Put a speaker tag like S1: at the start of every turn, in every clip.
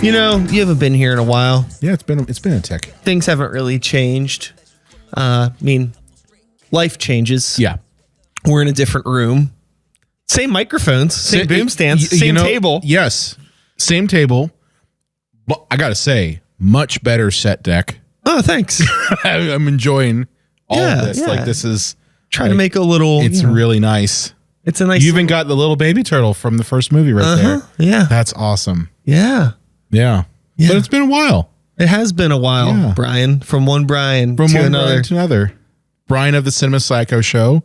S1: You know, you haven't been here in a while.
S2: Yeah, it's been a tick.
S1: Things haven't really changed. I mean, life changes.
S2: Yeah.
S1: We're in a different room. Same microphones, same boom stands, same table.
S2: Yes, same table. But I gotta say, much better set deck.
S1: Oh, thanks.
S2: I'm enjoying all of this.
S1: Yeah.
S2: Like, this is
S1: Trying to make a little.
S2: It's really nice.
S1: It's a nice.
S2: You even got the little baby turtle from the first movie right there.
S1: Yeah.
S2: That's awesome.
S1: Yeah.
S2: Yeah. But it's been a while.
S1: It has been a while,
S2: Yeah.
S1: Brian. From one Brian
S2: From
S1: to
S2: one
S1: another.
S2: Brian to another. Brian of the Cinema Psycho Show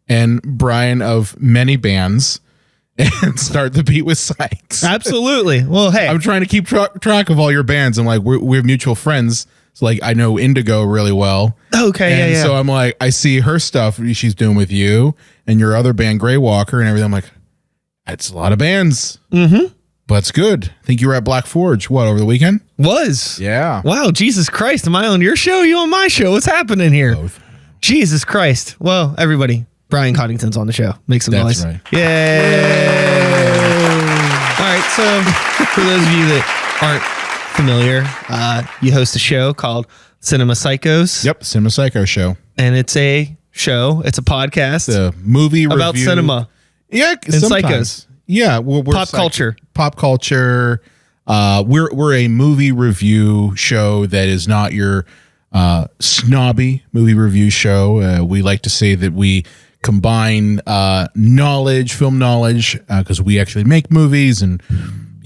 S2: and Brian of many bands and Start the Beat with Sykes.
S1: Absolutely. Well, hey.
S2: I'm trying to keep track of all your bands. I'm like, we have mutual friends. So like, I know Indigo really well.
S1: Okay.
S2: And so I'm like, I see her stuff she's doing with you and your other band, Grey Walker, and everything. I'm like, it's a lot of bands.
S1: Mm-hmm.
S2: But it's good. I think you were at Black Forge, over the weekend?
S1: Was.
S2: Yeah.
S1: Wow, Jesus Christ. Am I on your show? You on my show? What's happening here?
S2: Both.
S1: Jesus Christ. Well, everybody, Brian Cottington's on the show. Make some noise.
S2: That's right.
S1: Yay. All right. So for those of you that aren't familiar, you host a show called Cinema Psychos.
S2: Yep. Cinema Psycho Show.
S1: And it's a show. It's a podcast.
S2: The movie
S1: about
S2: review.
S1: cinema.
S2: Yeah.
S1: And psychos.
S2: Yeah. We're
S1: pop culture.
S2: Pop culture. We're a movie review show that is not your snobby movie review show. We like to say that we combine knowledge, film knowledge, because we actually make movies and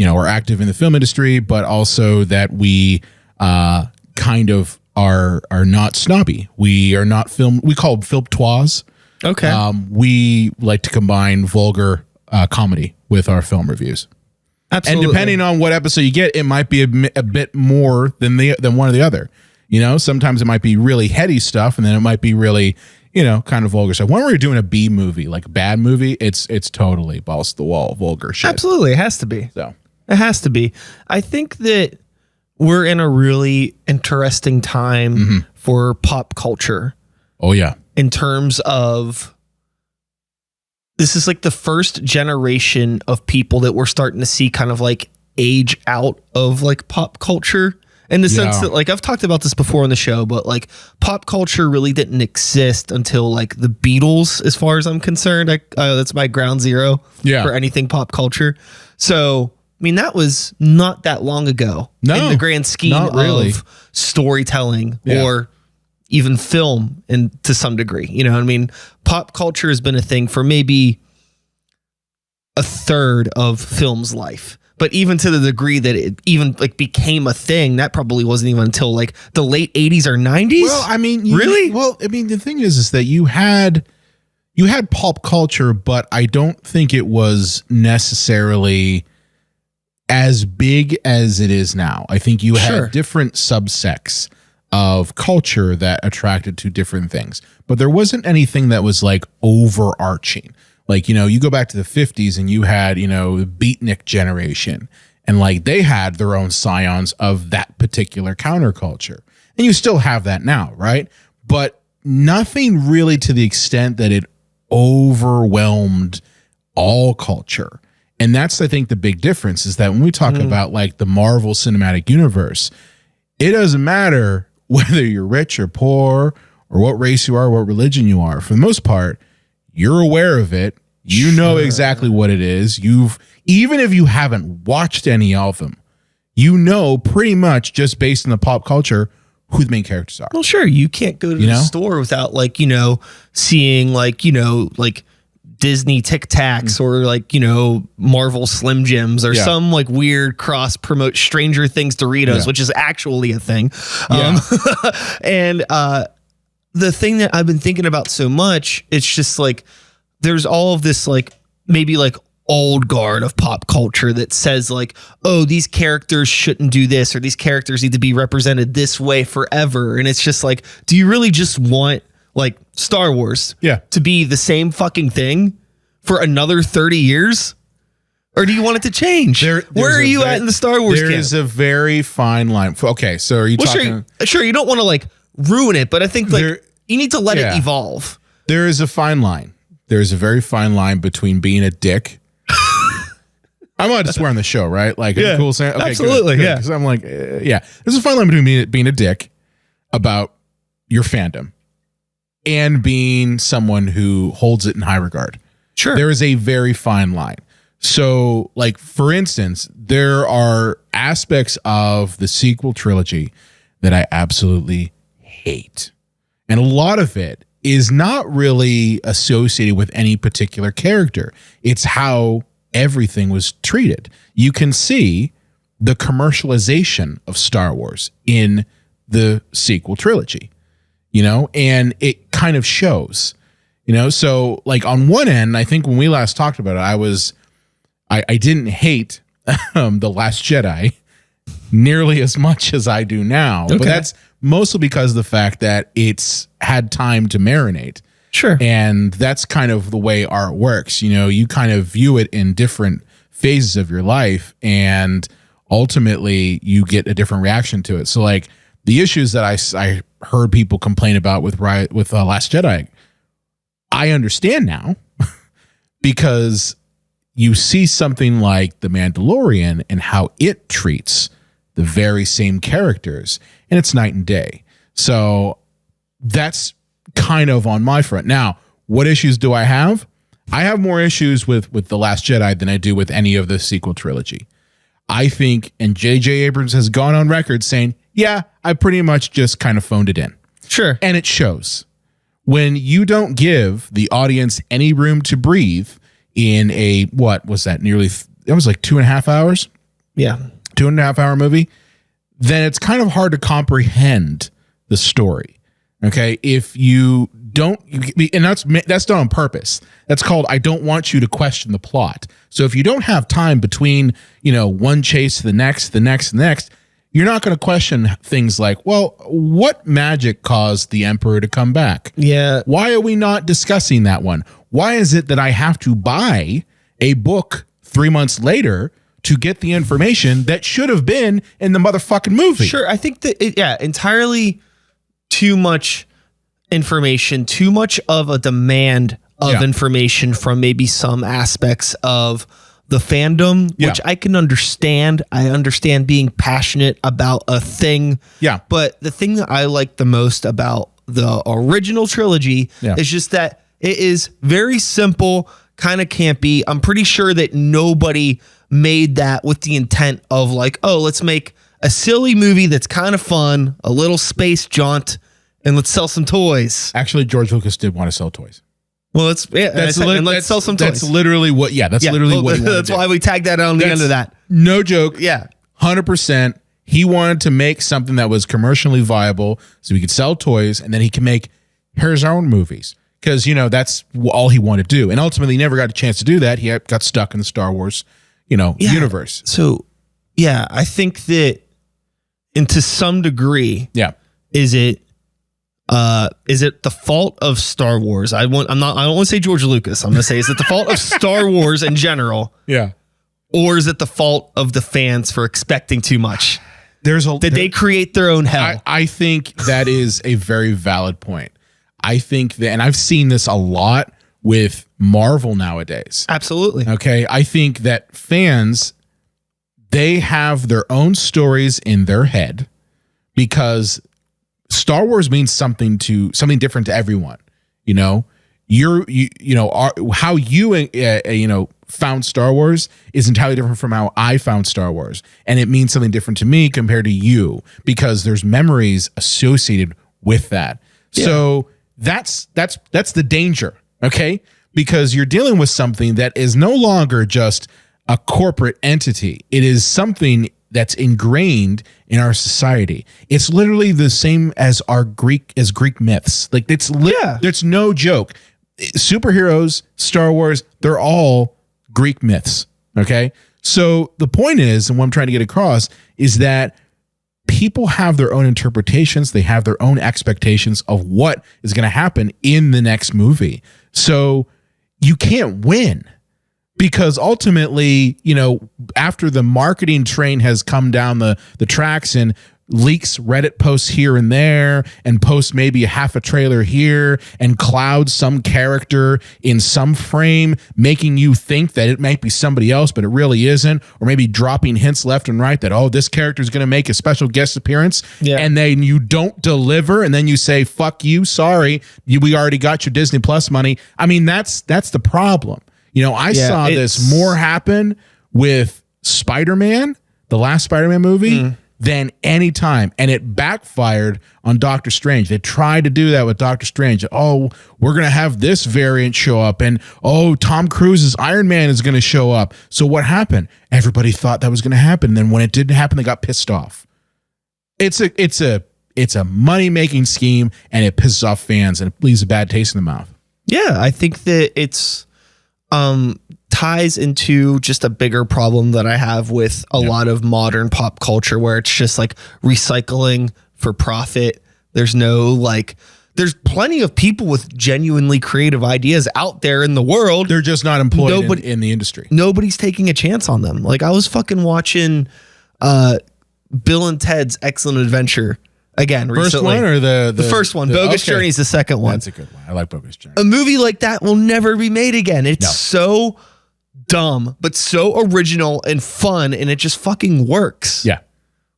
S2: are active in the film industry, but also that we kind of are not snobby. We are not film. We call them filmtoirs.
S1: Okay.
S2: We like to combine vulgar comedy with our film reviews.
S1: Absolutely.
S2: And depending on what episode you get, it might be a bit more than one or the other. Sometimes it might be really heady stuff, and then it might be really, kind of vulgar stuff. When we're doing a B movie, like a bad movie, it's totally balls to the wall, vulgar shit.
S1: Absolutely. It has to be.
S2: So
S1: it has to be. I think that we're in a really interesting time for pop culture.
S2: Oh, yeah.
S1: In terms of, this is like the first generation of people that we're starting to see kind of like age out of like pop culture, in the sense that, like, I've talked about this before on the show, but like pop culture really didn't exist until like the Beatles, as far as I'm concerned. That's my ground zero for anything pop culture. So, I mean, that was not that long ago in the grand scheme of storytelling or even film, and to some degree, I mean, pop culture has been a thing for maybe a third of film's life, but even to the degree that it even like became a thing, that probably wasn't even until like the late 80s or 90s.
S2: Well, I mean,
S1: really?
S2: Well, I mean, the thing is that you had pop culture, but I don't think it was necessarily as big as it is now. I think you had different subsects of culture that attracted to different things, but there wasn't anything that was like overarching. Like, you go back to the 50s and you had, the beatnik generation, and like they had their own scions of that particular counterculture. And you still have that now, right? But nothing really to the extent that it overwhelmed all culture. And that's, I think, the big difference is that when we talk about like the Marvel Cinematic Universe, it doesn't matter whether you're rich or poor or what race you are, what religion you are. For the most part, you're aware of it. You know exactly what it is. Even if you haven't watched any of them, pretty much just based on the pop culture who the main characters are.
S1: Well, sure. You can't go to the store without like, seeing like Disney Tic Tacs or like, Marvel Slim Jims or some like weird cross promote Stranger Things Doritos, which is actually a thing. And the thing that I've been thinking about so much, it's just like, there's all of this like maybe like old guard of pop culture that says like, oh, these characters shouldn't do this, or these characters need to be represented this way forever. And it's just like, do you really just want like Star Wars to be the same fucking thing for another 30 years? Or do you want it to change? Where are you at in the Star Wars camp? There's
S2: a very fine line. Okay, so are you talking...
S1: Sure, you don't want to like ruin it, but I think like you need to let it evolve.
S2: There is a fine line. There's a very fine line between being a dick I'm allowed to swear on the show, right? Like,
S1: Yeah,
S2: cool saying? Okay,
S1: absolutely,
S2: good.
S1: yeah.
S2: Because I'm like, yeah. There's a fine line between being a dick about your fandom and being someone who holds it in high regard.
S1: Sure.
S2: There is a very fine line. So, like, for instance, there are aspects of the sequel trilogy that I absolutely hate. And a lot of it is not really associated with any particular character. It's how everything was treated. You can see the commercialization of Star Wars in the sequel trilogy, you know, and it kind of shows, you know. So, like, on one end, I think when we last talked about it, I didn't hate The Last Jedi nearly as much as I do now. Okay. But that's mostly because of the fact that it's had time to marinate.
S1: Sure.
S2: And that's kind of the way art works. You know, you kind of view it in different phases of your life, and ultimately you get a different reaction to it. So, like, the issues that I heard people complain about with Last Jedi, I understand now because you see something like The Mandalorian and how it treats the very same characters, and it's night and day. So that's kind of on my front. Now, what issues do I have? I have more issues with The Last Jedi than I do with any of the sequel trilogy. I think, and J.J. Abrams has gone on record saying, yeah, I pretty much just kind of phoned it in.
S1: Sure.
S2: And it shows. When you don't give the audience any room to breathe in a, what was that, that was like 2.5 hours?
S1: Yeah.
S2: 2.5 hour movie, then it's kind of hard to comprehend the story. Okay. If you don't, and that's done on purpose. That's called, I don't want you to question the plot. So if you don't have time between, you know, one chase to the next, you're not going to question things like, well, what magic caused the Emperor to come back?
S1: Yeah.
S2: Why are we not discussing that one? Why is it that I have to buy a book 3 months later to get the information that should have been in the motherfucking movie?
S1: Sure. I think that, entirely too much information, too much of a demand of information from maybe some aspects of the fandom, which I can understand. I understand being passionate about a thing.
S2: Yeah.
S1: But the thing that I like the most about the original trilogy is just that it is very simple, kind of campy. I'm pretty sure that nobody made that with the intent of like, oh, let's make a silly movie that's kind of fun, a little space jaunt, and let's sell some toys.
S2: Actually, George Lucas did want to sell toys.
S1: Well, let's sell some toys.
S2: That's literally what. Yeah, that's literally what. He
S1: that's why we tagged that on the end of that.
S2: No joke.
S1: Yeah,
S2: 100%. He wanted to make something that was commercially viable, so he could sell toys, and then he can make his own movies. Because, you know, that's all he wanted to do, and ultimately, he never got a chance to do that. He got stuck in the Star Wars, universe.
S1: So, yeah, I think that, and to some degree, is it the fault of Star Wars? I don't want to say George Lucas. I'm going to say, is it the fault of Star Wars in general?
S2: Yeah.
S1: Or is it the fault of the fans for expecting too much? Did they create their own hell?
S2: I think that is a very valid point. I think that, and I've seen this a lot with Marvel nowadays.
S1: Absolutely.
S2: Okay. I think that fans, they have their own stories in their head because Star Wars means something different to everyone. You know, how you found Star Wars is entirely different from how I found Star Wars, and it means something different to me compared to you because there's memories associated with that. Yeah. So that's the danger, okay? Because you're dealing with something that is no longer just a corporate entity. It is something that's ingrained in our society. It's literally the same as Greek myths. Like there's no joke. Superheroes, Star Wars, they're all Greek myths. Okay. So the point is, and what I'm trying to get across is that people have their own interpretations. They have their own expectations of what is going to happen in the next movie. So you can't win. Because ultimately, after the marketing train has come down the tracks and leaks Reddit posts here and there and posts maybe half a trailer here and clouds some character in some frame, making you think that it might be somebody else, but it really isn't, or maybe dropping hints left and right that, oh, this character is going to make a special guest appearance, and then you don't deliver, and then you say, fuck you, sorry, we already got your Disney Plus money. I mean, that's the problem. You know, I saw this more happen with Spider-Man, the last Spider-Man movie, than any time. And it backfired on Doctor Strange. They tried to do that with Doctor Strange. Oh, we're going to have this variant show up. And, oh, Tom Cruise's Iron Man is going to show up. So what happened? Everybody thought that was going to happen. And then when it didn't happen, they got pissed off. It's a money-making scheme, and it pisses off fans, and it leaves a bad taste in the mouth.
S1: Yeah, I think that it's ties into just a bigger problem that I have with a lot of modern pop culture, where it's just like recycling for profit. There's no there's plenty of people with genuinely creative ideas out there in the world.
S2: They're just not employed in the industry.
S1: Nobody's taking a chance on them. Like, I was fucking watching Bill and Ted's Excellent Adventure again
S2: first
S1: recently.
S2: One or the
S1: first one? Bogus Journey is the second one.
S2: That's a good one. I like Bogus Journey.
S1: A movie like that will never be made again. It's so dumb, but so original and fun, and it just fucking works.
S2: Yeah.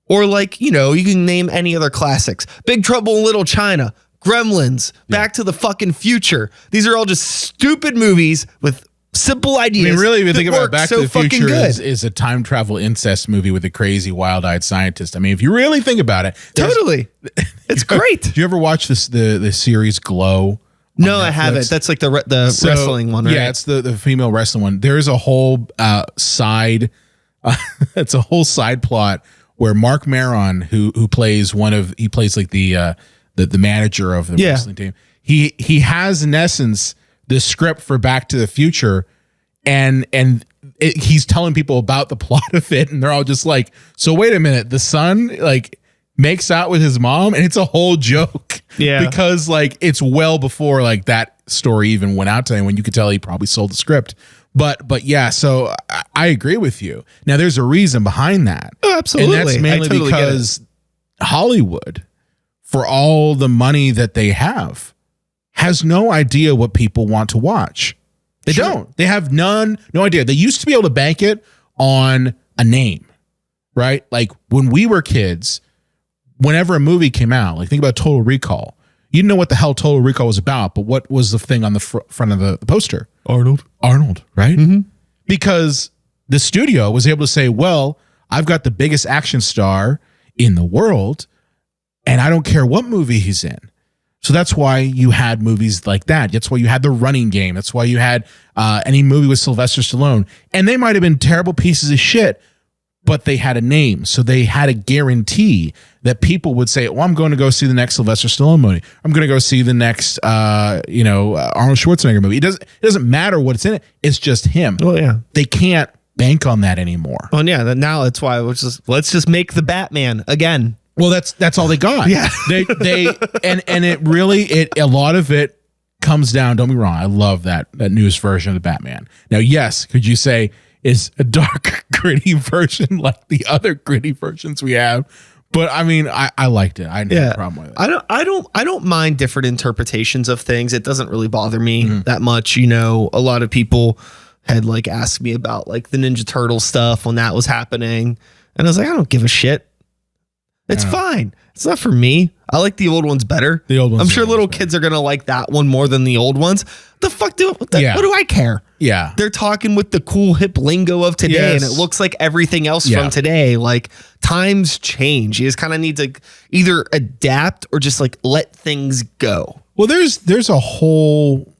S1: Or you can name any other classics. Big Trouble in Little China, Gremlins, Back to the fucking Future. These are all just stupid movies with simple ideas.
S2: I mean, really, if you think about Back to the Future
S1: is
S2: a time travel incest movie with a crazy, wild-eyed scientist. I mean, if you really think about it,
S1: totally, it's great.
S2: Did you ever watch the series Glow?
S1: No, I haven't. That's like the wrestling one, right?
S2: Yeah, it's the female wrestling one. There is a whole side. It's a whole side plot where Mark Maron, who plays like the manager of the wrestling team. He has in essence the script for Back to the Future, and he's telling people about the plot of it, and they're all just like, so wait a minute, the son makes out with his mom, and it's a whole joke.
S1: Yeah,
S2: because it's well before that story even went out to anyone. You could tell he probably sold the script. But yeah, so I agree with you. Now there's a reason behind that.
S1: Oh, absolutely.
S2: And that's mainly because Hollywood, for all the money that they have, has no idea what people want to watch. They don't. They have no idea. They used to be able to bank it on a name, right? Like when we were kids, whenever a movie came out, think about Total Recall. You didn't know what the hell Total Recall was about, but what was the thing on the front of the poster? Arnold, right? Mm-hmm. Because the studio was able to say, well, I've got the biggest action star in the world, and I don't care what movie he's in. So that's why you had movies like that. That's why you had The Running Game. That's why you had any movie with Sylvester Stallone. And they might have been terrible pieces of shit, but they had a name. So they had a guarantee that people would say, well, I'm going to go see the next Sylvester Stallone movie. I'm going to go see the next, Arnold Schwarzenegger movie. It doesn't matter what's in it. It's just him.
S1: Well, yeah.
S2: They can't bank on that anymore.
S1: Well, yeah. Now that's why let's just make the Batman again.
S2: Well, that's all they got.
S1: Yeah.
S2: They and it really a lot of it comes down, don't be wrong, I love that newest version of the Batman. Now, yes, could you say is a dark, gritty version like the other gritty versions we have? But I mean, I liked it. I didn't have a problem with it.
S1: I don't mind different interpretations of things. It doesn't really bother me that much. A lot of people had asked me about the Ninja Turtle stuff when that was happening, and I was like, I don't give a shit. It's fine. It's not for me. I like the old ones better.
S2: The old ones.
S1: I'm sure little kids are going to like that one more than the old ones. The fuck what do I care?
S2: Yeah.
S1: They're talking with the cool hip lingo of today, and it looks like everything else from today. Times change. You just kind of need to either adapt or just let things go.
S2: Well, there's a whole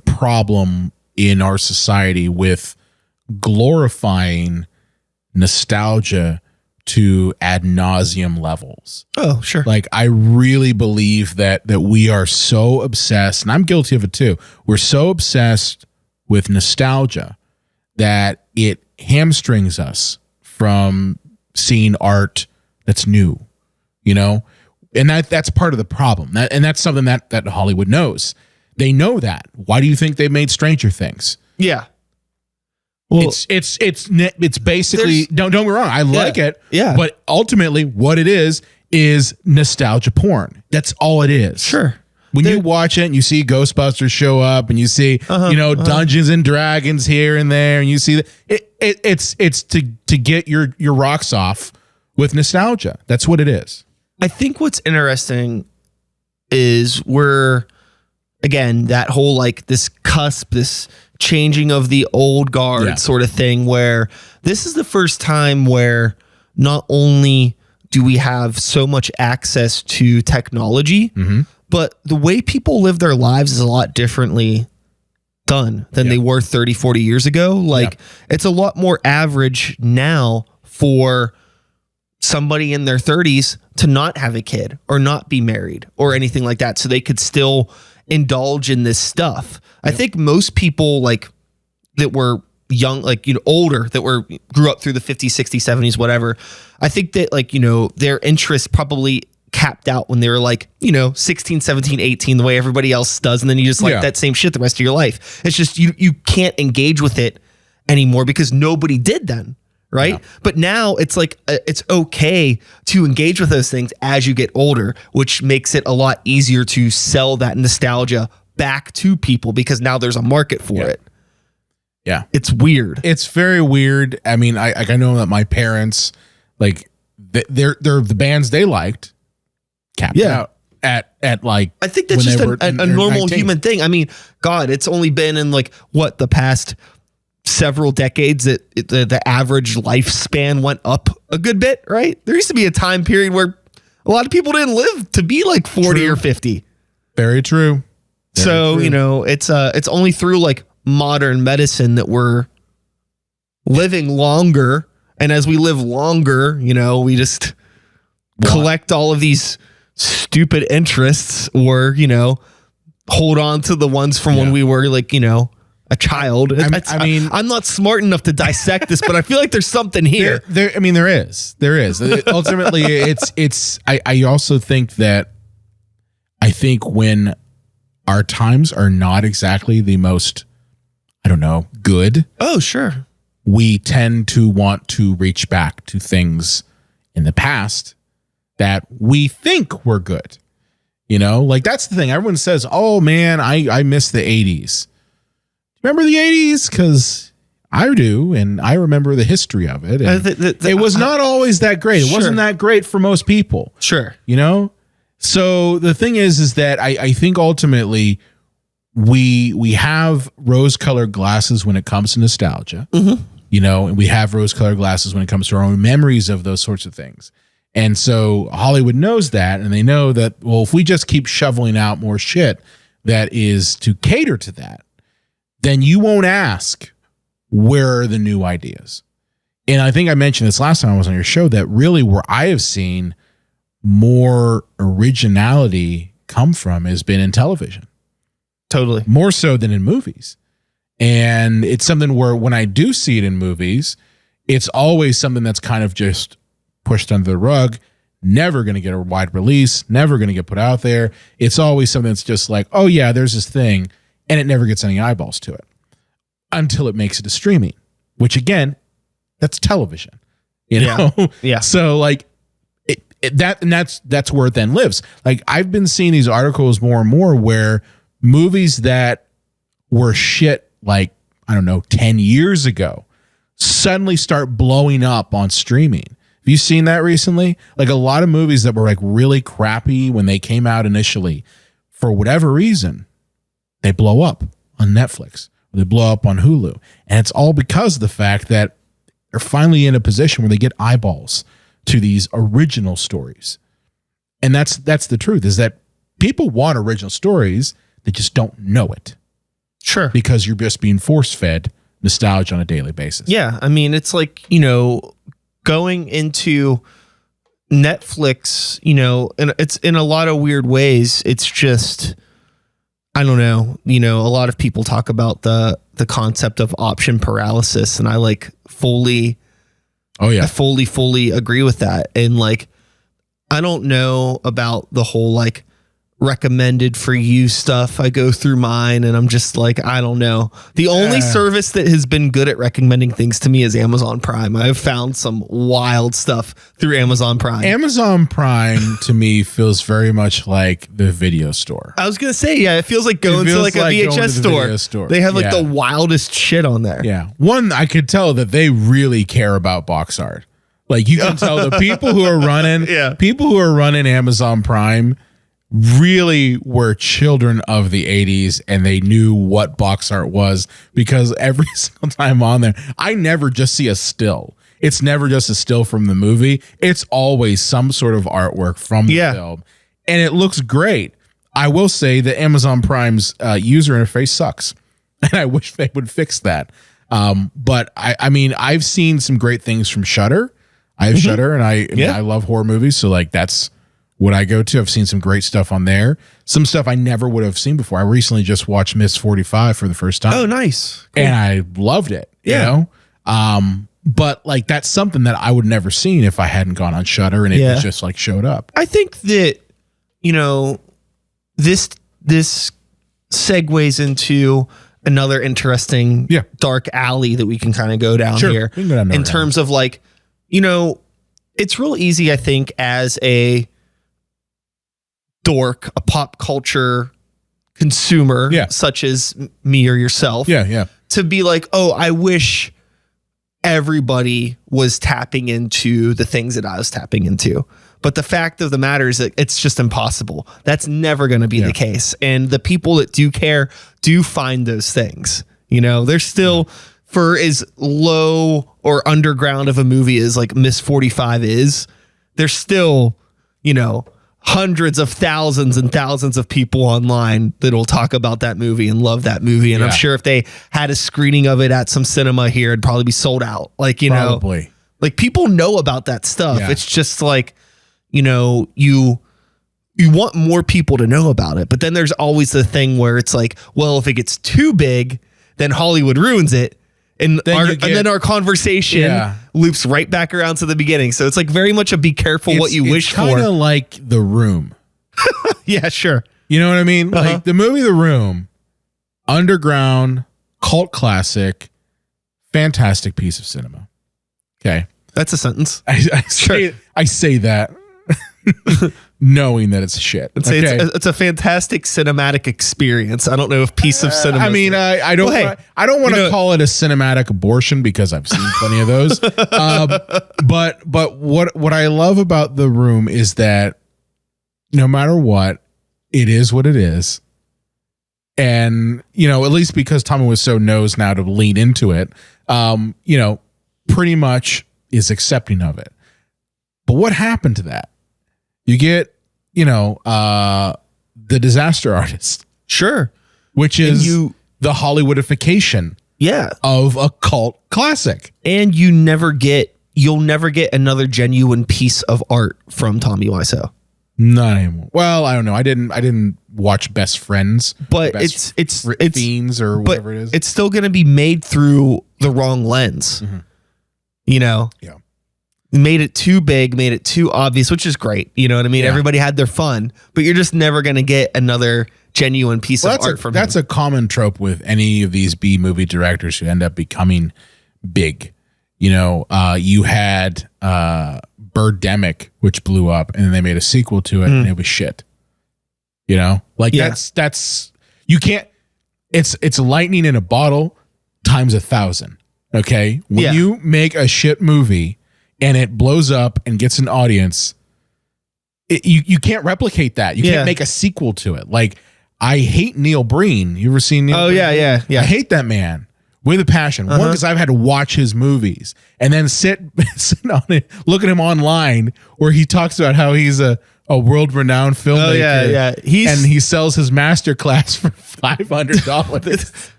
S2: problem in our society with glorifying nostalgia to ad nauseum levels.
S1: Oh, sure.
S2: I really believe that we are so obsessed, and I'm guilty of it too. We're so obsessed with nostalgia that it hamstrings us from seeing art that's new, and that's part of the problem. And that's something that Hollywood knows. They know that. Why do you think they made Stranger Things?
S1: Yeah.
S2: Well, it's basically, don't get me wrong, I like it.
S1: Yeah.
S2: But ultimately what it is is nostalgia porn. That's all it is.
S1: Sure.
S2: When you watch it and you see Ghostbusters show up and you see, Dungeons and Dragons here and there, and you see it's to get your rocks off with nostalgia. That's what it is.
S1: I think what's interesting is again, that whole like this cusp, this changing of the old guard sort of thing, where this is the first time where not only do we have so much access to technology, but the way people live their lives is a lot differently done than they were 30, 40 years ago. Like it's a lot more average now for somebody in their 30s to not have a kid or not be married or anything like that. So they could still indulge in this stuff. I think most people like that were young, like, older, that grew up through the 50s, 60s, 70s, whatever. I think that like, their interest probably capped out when they were like, 16, 17, 18, the way everybody else does. And then you just like that same shit the rest of your life. It's just, you can't engage with it anymore because nobody did then. Right. Yeah. But now it's like, it's okay to engage with those things as you get older, which makes it a lot easier to sell that nostalgia back to people because now there's a market for it.
S2: Yeah.
S1: It's weird.
S2: It's very weird. I mean, I know that my parents, like they're the bands they liked capped out at like,
S1: I think that's just a normal 19. Human thing. I mean, God, it's only been in like the past several decades that the average lifespan went up a good bit, right? There used to be a time period where a lot of people didn't live to be like 40 or 50.
S2: Very true.
S1: So, it's only through like modern medicine that we're living longer. And as we live longer, we just collect all of these stupid interests or, hold on to the ones from when we were like, a child. I mean, I'm not smart enough to dissect this, but I feel like there's something here.
S2: There is. Ultimately, it's. I also think that. I think when our times are not exactly the most, I don't know, good.
S1: Oh, sure.
S2: We tend to want to reach back to things in the past that we think were good. Like that's the thing. Everyone says, "Oh man, I miss the '80s." Remember the 80s? Because I do, and I remember the history of it. It was not always that great. It wasn't that great for most people.
S1: Sure.
S2: So the thing is that I think ultimately we have rose-colored glasses when it comes to nostalgia. And we have rose-colored glasses when it comes to our own memories of those sorts of things. And so Hollywood knows that, and they know that, well, if we just keep shoveling out more shit that is to cater to that, then you won't ask, where are the new ideas? And I think I mentioned this last time I was on your show, that really where I have seen more originality come from has been in television.
S1: Totally.
S2: More so than in movies. And it's something where when I do see it in movies, it's always something that's kind of just pushed under the rug, never going to get a wide release, never going to get put out there. It's always something that's just like, oh yeah, there's this thing. And it never gets any eyeballs to it until it makes it to streaming, which again, that's television,
S1: Yeah.
S2: So like that's where it then lives. Like I've been seeing these articles more and more where movies that were shit, like, I don't know, 10 years ago, suddenly start blowing up on streaming. Have you seen that recently? Like a lot of movies that were like really crappy when they came out initially, for whatever reason, they blow up on Netflix, or they blow up on Hulu. And it's all because of the fact that they're finally in a position where they get eyeballs to these original stories. And that's the truth, is that people want original stories, they just don't know it.
S1: Sure.
S2: Because you're just being force-fed nostalgia on a daily basis.
S1: Yeah. I mean, it's like, going into Netflix, and it's in a lot of weird ways. It's just, I don't know, a lot of people talk about the concept of option paralysis, and I like fully agree with that. And like, I don't know about the whole like recommended for you stuff. I go through mine and I'm just like, I don't know. The only service that has been good at recommending things to me is Amazon Prime. I've found some wild stuff through Amazon Prime.
S2: Amazon Prime to me feels very much like the video store.
S1: I was going to say, yeah, it feels like going to like a VHS store. They have like the wildest shit on there.
S2: Yeah. One, I could tell that they really care about box art. Like you can tell the people who are running Amazon Prime really were children of the 80s and they knew what box art was, because every single time on there, I never just see a still. It's never just a still from the movie. It's always some sort of artwork from the film. And it looks great. I will say that Amazon Prime's user interface sucks. And I wish they would fix that. But I mean, I've seen some great things from Shudder. I have Shudder and I love horror movies. So like that's what I go to. I've seen some great stuff on there. Some stuff I never would have seen before. I recently just watched Miss 45 for the first time.
S1: Oh, nice. Cool.
S2: And I loved it, you know? But like, that's something that I would never seen if I hadn't gone on Shudder and it just like showed up.
S1: I think that, you know, this segues into another interesting dark alley that we can kind of go down here in terms of like, you know, it's real easy, I think, as a dork, a pop culture consumer, such as me or yourself, to be like, oh, I wish everybody was tapping into the things that I was tapping into. But the fact of the matter is that it's just impossible. That's never going to be the case. And the people that do care do find those things. You know, they're still, for as low or underground of a movie as like Miss 45 is, there's still, you know, hundreds of thousands and thousands of people online that'll talk about that movie and love that movie. And I'm sure if they had a screening of it at some cinema here, it'd probably be sold out. Like, you know, like people know about that stuff. It's just like, you know, you want more people to know about it. But then there's always the thing where it's like, well, if it gets too big, then Hollywood ruins it. And then our conversation loops right back around to the beginning. So it's like very much a be careful what you wish for. It's
S2: kind of like The Room.
S1: Yeah, sure.
S2: You know what I mean? Like the movie The Room, underground, cult classic, fantastic piece of cinema. Okay.
S1: That's a sentence.
S2: I say that knowing that it's shit.
S1: It's a fantastic cinematic experience. I don't know if piece of cinema.
S2: I mean, I don't want to call it a cinematic abortion because I've seen plenty of those. But what I love about The Room is that no matter what, it is what it is. And, you know, at least because Tommy Wiseau knows now to lean into it, you know, pretty much is accepting of it. But what happened to that? You get, you know, the disaster artist.
S1: Sure.
S2: Which is the Hollywoodification of a cult classic.
S1: And you'll never get another genuine piece of art from Tommy Wiseau.
S2: Not anymore. Well, I don't know. I didn't watch Best Friends,
S1: but it's
S2: Fiends or whatever it is.
S1: It's still going to be made through the wrong lens. Mm-hmm. You know? Yeah. Made it too big, made it too obvious, which is great. You know what I mean? Yeah. Everybody had their fun, but you're just never going to get another genuine piece of art from him.
S2: That's a common trope with any of these B movie directors who end up becoming big. You know, you had Birdemic, which blew up, and then they made a sequel to it, and it was shit. You know, like that's you can't. It's lightning in a bottle times 1,000. Okay, when you make a shit movie and it blows up and gets an audience, you can't replicate that. You can't make a sequel to it. Like, I hate Neil Breen. You ever seen Neil Breen?
S1: Yeah.
S2: I hate that man with a passion. One, because I've had to watch his movies and then sit on it, look at him online where he talks about how he's a world-renowned filmmaker. And he sells his masterclass for $500.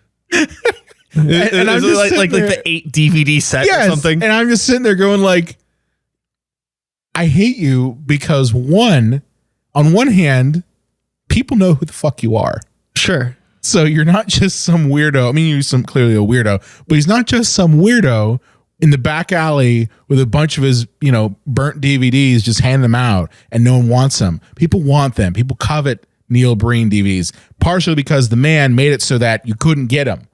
S1: and I'm just like the 8 DVD set or something.
S2: And I'm just sitting there going like, I hate you because on one hand, people know who the fuck you are.
S1: Sure.
S2: So you're not just some weirdo. I mean, you're clearly a weirdo, but he's not just some weirdo in the back alley with a bunch of his, burnt DVDs, just hand them out and no one wants them. People want them. People covet Neil Breen DVDs, partially because the man made it so that you couldn't get them.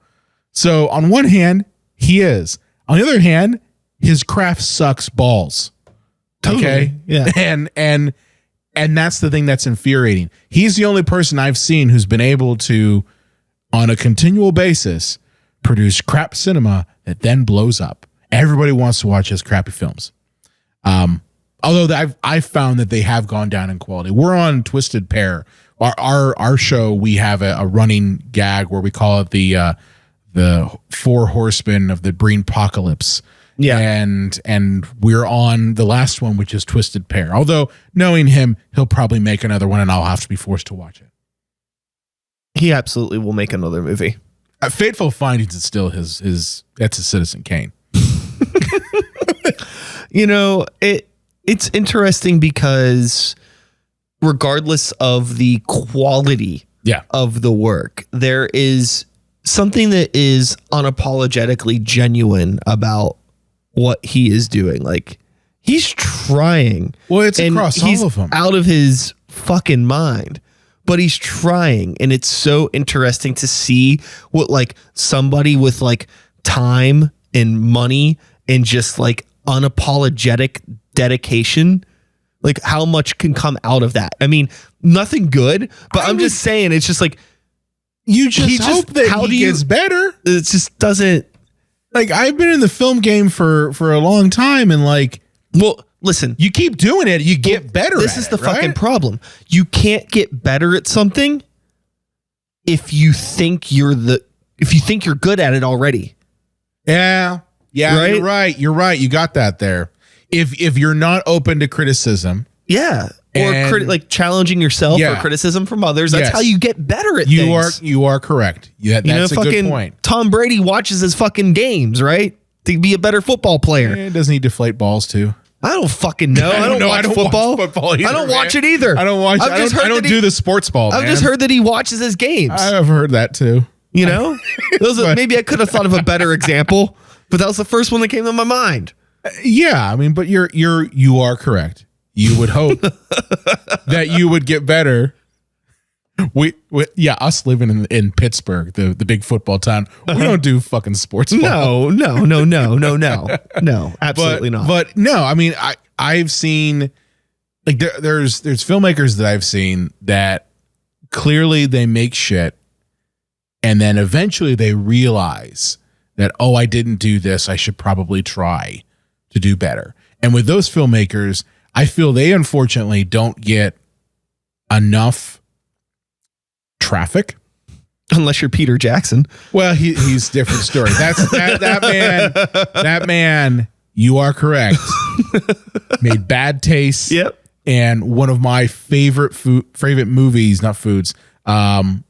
S2: So on one hand, he is. On the other hand, his craft sucks balls.
S1: Totally.
S2: Okay?
S1: Yeah.
S2: And that's the thing that's infuriating. He's the only person I've seen who's been able to, on a continual basis, produce crap cinema that then blows up. Everybody wants to watch his crappy films. Although I've found that they have gone down in quality. We're on Twisted Pair. Our show, we have a running gag where we call it the Four Horsemen of the Breen Apocalypse.
S1: Yeah.
S2: And we're on the last one, which is Twisted Pair. Although knowing him, he'll probably make another one and I'll have to be forced to watch it. He
S1: absolutely will make another movie.
S2: Fateful Findings is still his that's a Citizen Kane.
S1: It's interesting because regardless of the quality of the work, there is something that is unapologetically genuine about what he is doing. Like, he's trying.
S2: Well, it's across all of them.
S1: Out of his fucking mind, but he's trying. And it's so interesting to see what like somebody with like time and money and just like unapologetic dedication, like how much can come out of that. I mean, nothing good, but I'm just saying, it's just like,
S2: you just hope that he gets better.
S1: It just doesn't.
S2: Like, I've been in the film game for a long time, and like,
S1: well, listen,
S2: you keep doing it, you get better.
S1: This is the fucking problem. You can't get better at something if you think you're good at it already.
S2: Yeah, right? You're right. You got that there. If you're not open to criticism,
S1: or like challenging yourself or criticism from others, that's how you get better at things.
S2: You are correct. Yeah, that's a good point.
S1: Tom Brady watches his fucking games, right, to be a better football player.
S2: Doesn't he deflate balls too?
S1: I don't fucking know. I don't watch football
S2: either,
S1: I don't watch it either.
S2: I don't watch. I don't do the sports ball.
S1: I've just heard that he watches his games.
S2: I've heard that too.
S1: Maybe I could have thought of a better example, but that was the first one that came to my mind.
S2: Yeah, I mean, but you are correct. You would hope that you would get better. Us living in Pittsburgh, the big football town, we don't do fucking sports ball.
S1: No, absolutely not.
S2: But no, I mean, I've seen like there's filmmakers that I've seen that clearly they make shit, and then eventually they realize that, oh, I didn't do this. I should probably try to do better. And with those filmmakers, I feel they unfortunately don't get enough traffic.
S1: Unless you're Peter Jackson.
S2: Well, he's a different story. That man, you are correct. Made bad taste.
S1: Yep.
S2: And one of my favorite movies, not foods, Brain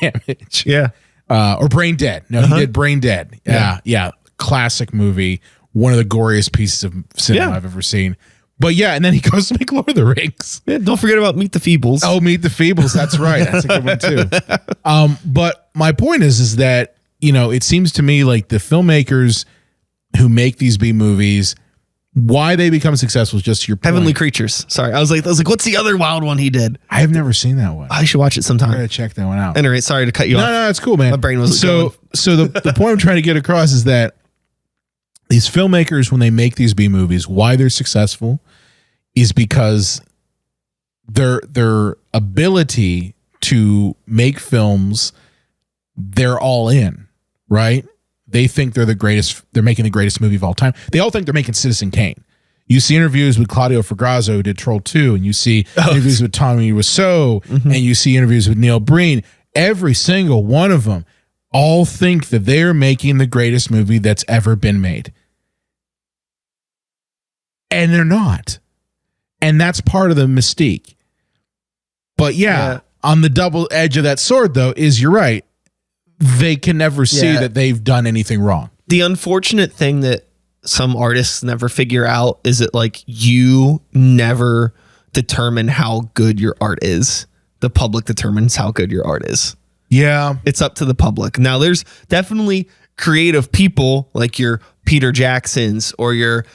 S2: Damage.
S1: Yeah.
S2: Or Brain Dead. No, he did Brain Dead. Yeah. Classic movie. One of the goriest pieces of cinema I've ever seen. But yeah, and then he goes to make Lord of the Rings.
S1: Yeah, don't forget about Meet the Feebles.
S2: Oh, Meet the Feebles. That's right. That's a good one too. But my point is that, it seems to me like the filmmakers who make these B movies, why they become successful is just your point.
S1: Heavenly Creatures. Sorry. I was like, what's the other wild one he did?
S2: I have never seen that one.
S1: I should watch it sometime.
S2: I gotta check that one out.
S1: Anyway, sorry to cut you off.
S2: No, it's cool, man.
S1: My brain was
S2: so the point I'm trying to get across is that these filmmakers, when they make these B movies, why they're successful is because their ability to make films, they're all in, right? They think they're the greatest. They're making the greatest movie of all time. They all think they're making Citizen Kane. You see interviews with Claudio Fragrazzo, who did Troll 2, and you see interviews with Tommy Wiseau, and you see interviews with Neil Breen. Every single one of them all think that they're making the greatest movie that's ever been made. And they're not. And that's part of the mystique. But on the double edge of that sword, though, is you're right. They can never see that they've done anything wrong.
S1: The unfortunate thing that some artists never figure out is that, like, you never determine how good your art is. The public determines how good your art is.
S2: Yeah.
S1: It's up to the public. Now, there's definitely creative people like your Peter Jacksons or your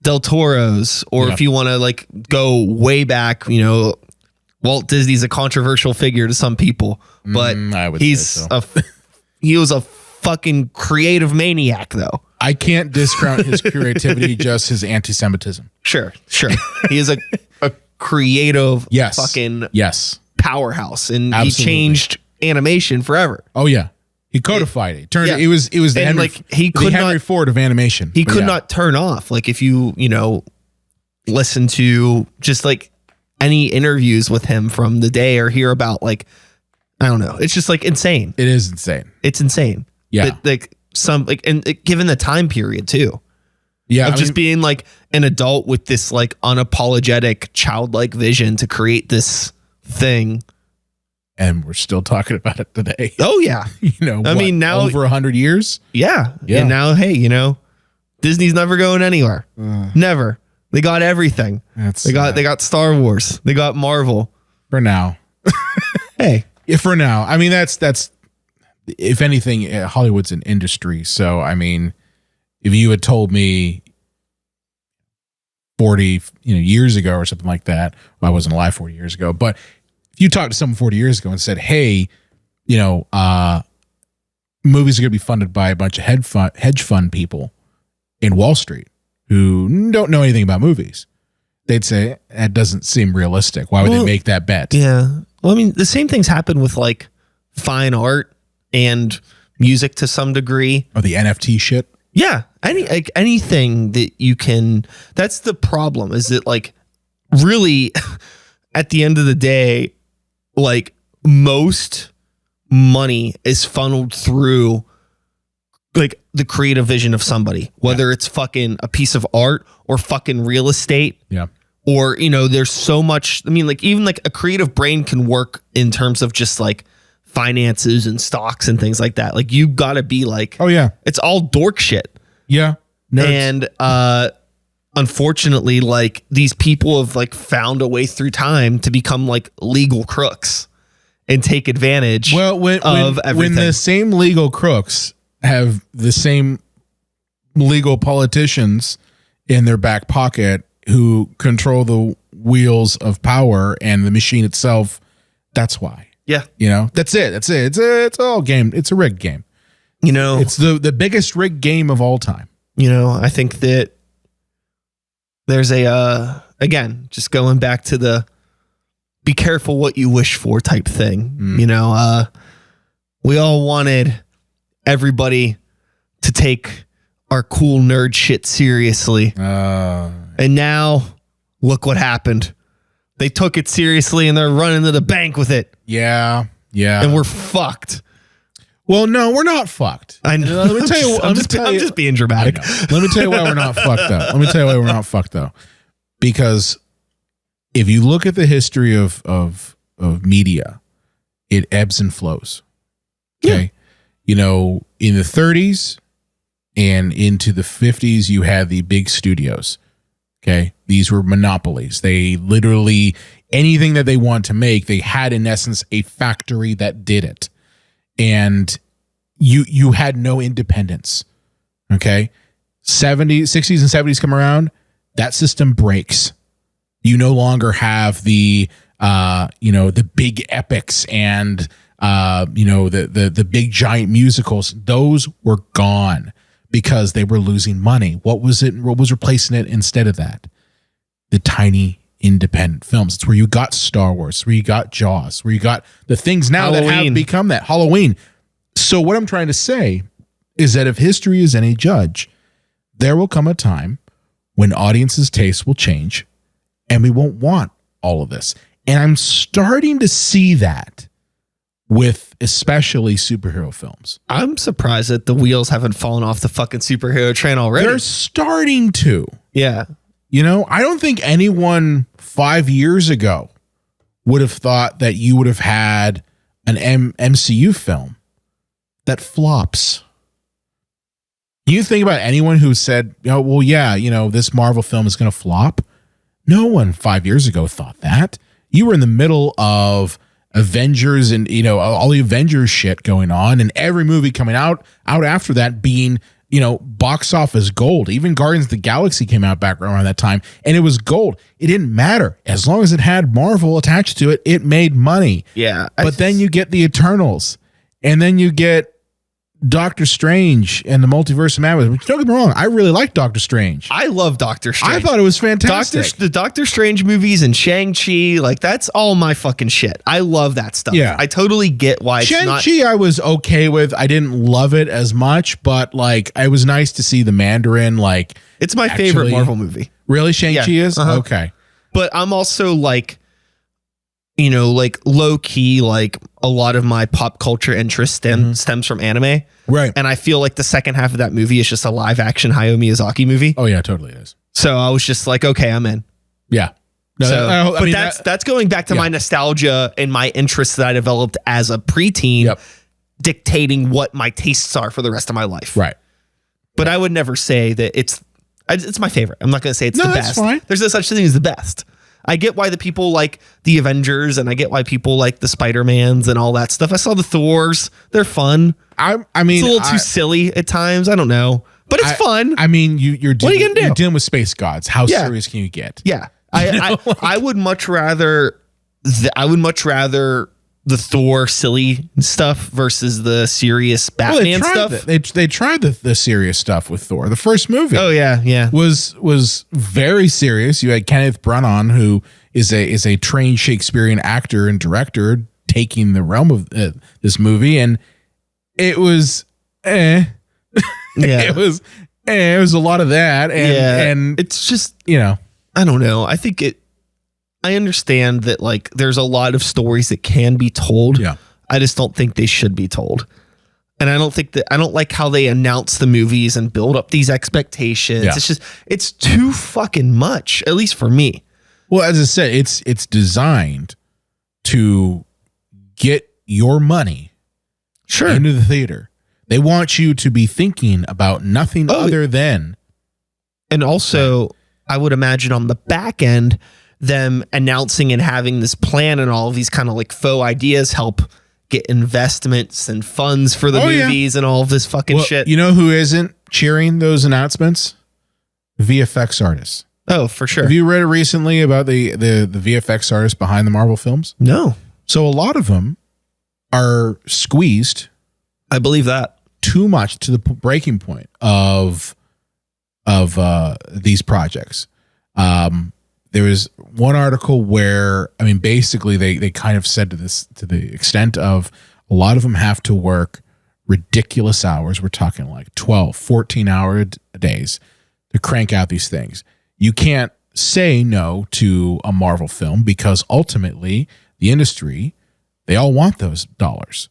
S1: Del Toros, or if you want to like go way back, Walt Disney's a controversial figure to some people, but
S2: I would
S1: he's
S2: say so.
S1: he was a fucking creative maniac, though.
S2: I can't discount his creativity, just his anti-Semitism.
S1: Sure. He is a creative fucking powerhouse, and
S2: Absolutely.
S1: he changed animation forever.
S2: Oh yeah, he codified it. Turned it was the Henry, Henry Ford of animation.
S1: He could not turn off. Like if you listen to just like any interviews with him from the day or hear about like, I don't know, it's just like insane.
S2: It is insane.
S1: It's insane.
S2: Yeah,
S1: but like given the time period too.
S2: Yeah,
S1: of just being like an adult with this like unapologetic childlike vision to create this thing.
S2: And we're still talking about it today.
S1: Oh yeah.
S2: I mean, now over 100 years.
S1: Yeah. And now, hey, Disney's never going anywhere. Never. They got everything. They got Star Wars. They got Marvel.
S2: For now.
S1: Hey.
S2: Yeah, for now. I mean, that's if anything, Hollywood's an industry. So I mean, if you had told me 40 years ago or something like that, well, I wasn't alive 40 years ago, but if you talked to someone 40 years ago and said, hey, movies are going to be funded by a bunch of hedge fund people in Wall Street who don't know anything about movies, they'd say, that doesn't seem realistic. Why would they make that bet?
S1: Yeah. Well, I mean, the same things happen with like fine art and music to some degree.
S2: Or the NFT shit.
S1: Yeah. Anything that you can, that's the problem, is that like really at the end of the day, like most money is funneled through like the creative vision of somebody, whether it's fucking a piece of art or fucking real estate.
S2: Yeah.
S1: Or, there's so much, I mean, like even like a creative brain can work in terms of just like finances and stocks and things like that. Like you gotta be like,
S2: oh yeah,
S1: it's all dork shit.
S2: Yeah.
S1: Nerds. And, unfortunately, like these people have like found a way through time to become like legal crooks and take advantage of everything.
S2: When the same legal crooks have the same legal politicians in their back pocket who control the wheels of power and the machine itself, that's why.
S1: Yeah.
S2: That's it. It's all game. It's a rigged game. It's the biggest rigged game of all time.
S1: I think that there's again, just going back to the be careful what you wish for type thing. We all wanted everybody to take our cool nerd shit seriously. And now look what happened. They took it seriously and they're running to the bank with it.
S2: Yeah. Yeah.
S1: And we're fucked.
S2: Well, no, we're not fucked.
S1: I know.
S2: Let me tell you.
S1: I'm just being dramatic.
S2: Let me tell you why we're not fucked though. Because if you look at the history of media, it ebbs and flows. Okay. Yeah. In the 30s and into the 50s, you had the big studios. Okay. These were monopolies. They literally, anything that they want to make, they had in essence a factory that did it. And you had no independence. Okay. 60s and 70s come around, that system breaks. You no longer have the big epics and the big giant musicals. Those were gone because they were losing money. What was replacing it instead of that? The tiny independent films. It's where you got Star Wars, where you got Jaws, where you got the things now that have become that. Halloween. So what I'm trying to say is that if history is any judge, there will come a time when audiences' tastes will change and we won't want all of this. And I'm starting to see that with especially superhero films.
S1: I'm surprised that the wheels haven't fallen off the fucking superhero train already.
S2: They're starting to.
S1: Yeah.
S2: I don't think anyone 5 years ago would have thought that you would have had an MCU film that flops. You think about anyone who said, this Marvel film is going to flop. No one 5 years ago thought that. You were in the middle of Avengers and, all the Avengers shit going on, and every movie coming out after that being, box office gold. Even Guardians of the Galaxy came out back around that time, and it was gold. It didn't matter. As long as it had Marvel attached to it, it made money.
S1: Yeah.
S2: But then you get the Eternals, and then you get Doctor Strange and the Multiverse of Madness. Don't get me wrong, I really like Doctor Strange.
S1: I love Doctor Strange.
S2: I thought it was fantastic.
S1: The Doctor Strange movies and Shang-Chi, like that's all my fucking shit. I love that stuff.
S2: Yeah.
S1: I totally get why it's not.
S2: Shang-Chi I was okay with. I didn't love it as much, but like it was nice to see the Mandarin. Like
S1: it's my favorite Marvel movie.
S2: Really, Shang-Chi is?
S1: Uh-huh.
S2: Okay.
S1: But I'm also like, like low key, like a lot of my pop culture interest stems from anime.
S2: Right.
S1: And I feel like the second half of that movie is just a live action Hayao Miyazaki movie.
S2: Oh yeah, totally is.
S1: So I was just like, okay, I'm in.
S2: Yeah. No,
S1: that's going back to my nostalgia and my interests that I developed as a preteen, dictating what my tastes are for the rest of my life.
S2: Right.
S1: But I would never say that it's my favorite. I'm not going to say it's the best.
S2: Fine.
S1: There's no such thing as the best. I get why the people like the Avengers, and I get why people like the Spider-Mans and all that stuff. I saw the Thors. They're fun.
S2: I mean,
S1: it's a little too silly at times. I don't know, but it's fun.
S2: I mean, you're
S1: what are you gonna do?
S2: You're dealing with space gods. How serious can you get?
S1: Yeah, I would much rather the Thor silly stuff versus the serious Batman stuff.
S2: They tried the serious stuff with Thor. The first movie.
S1: Oh yeah.
S2: Was very serious. You had Kenneth Branagh, who is a trained Shakespearean actor and director, taking the realm of this movie, and it was
S1: Yeah.
S2: it was a lot of that, and
S1: it's just
S2: I
S1: don't know. I understand that like there's a lot of stories that can be told.
S2: Yeah.
S1: I just don't think they should be told. And I don't like how they announce the movies and build up these expectations.
S2: Yeah.
S1: It's too fucking much, at least for me.
S2: Well, as I said, it's designed to get your money into the theater. They want you to be thinking about nothing other than.
S1: And also, I would imagine on the back end, them announcing and having this plan and all of these kind of like faux ideas help get investments and funds for the movies and all of this fucking shit.
S2: You know who isn't cheering those announcements? VFX artists.
S1: Oh, for sure.
S2: Have you read recently about the VFX artists behind the Marvel films?
S1: No.
S2: So a lot of them are squeezed.
S1: I believe that.
S2: Too much to the breaking point of these projects. There was one article where, I mean, basically they kind of said to the extent of a lot of them have to work ridiculous hours. We're talking like 12, 14-hour days to crank out these things. You can't say no to a Marvel film because ultimately the industry, they all want those dollars.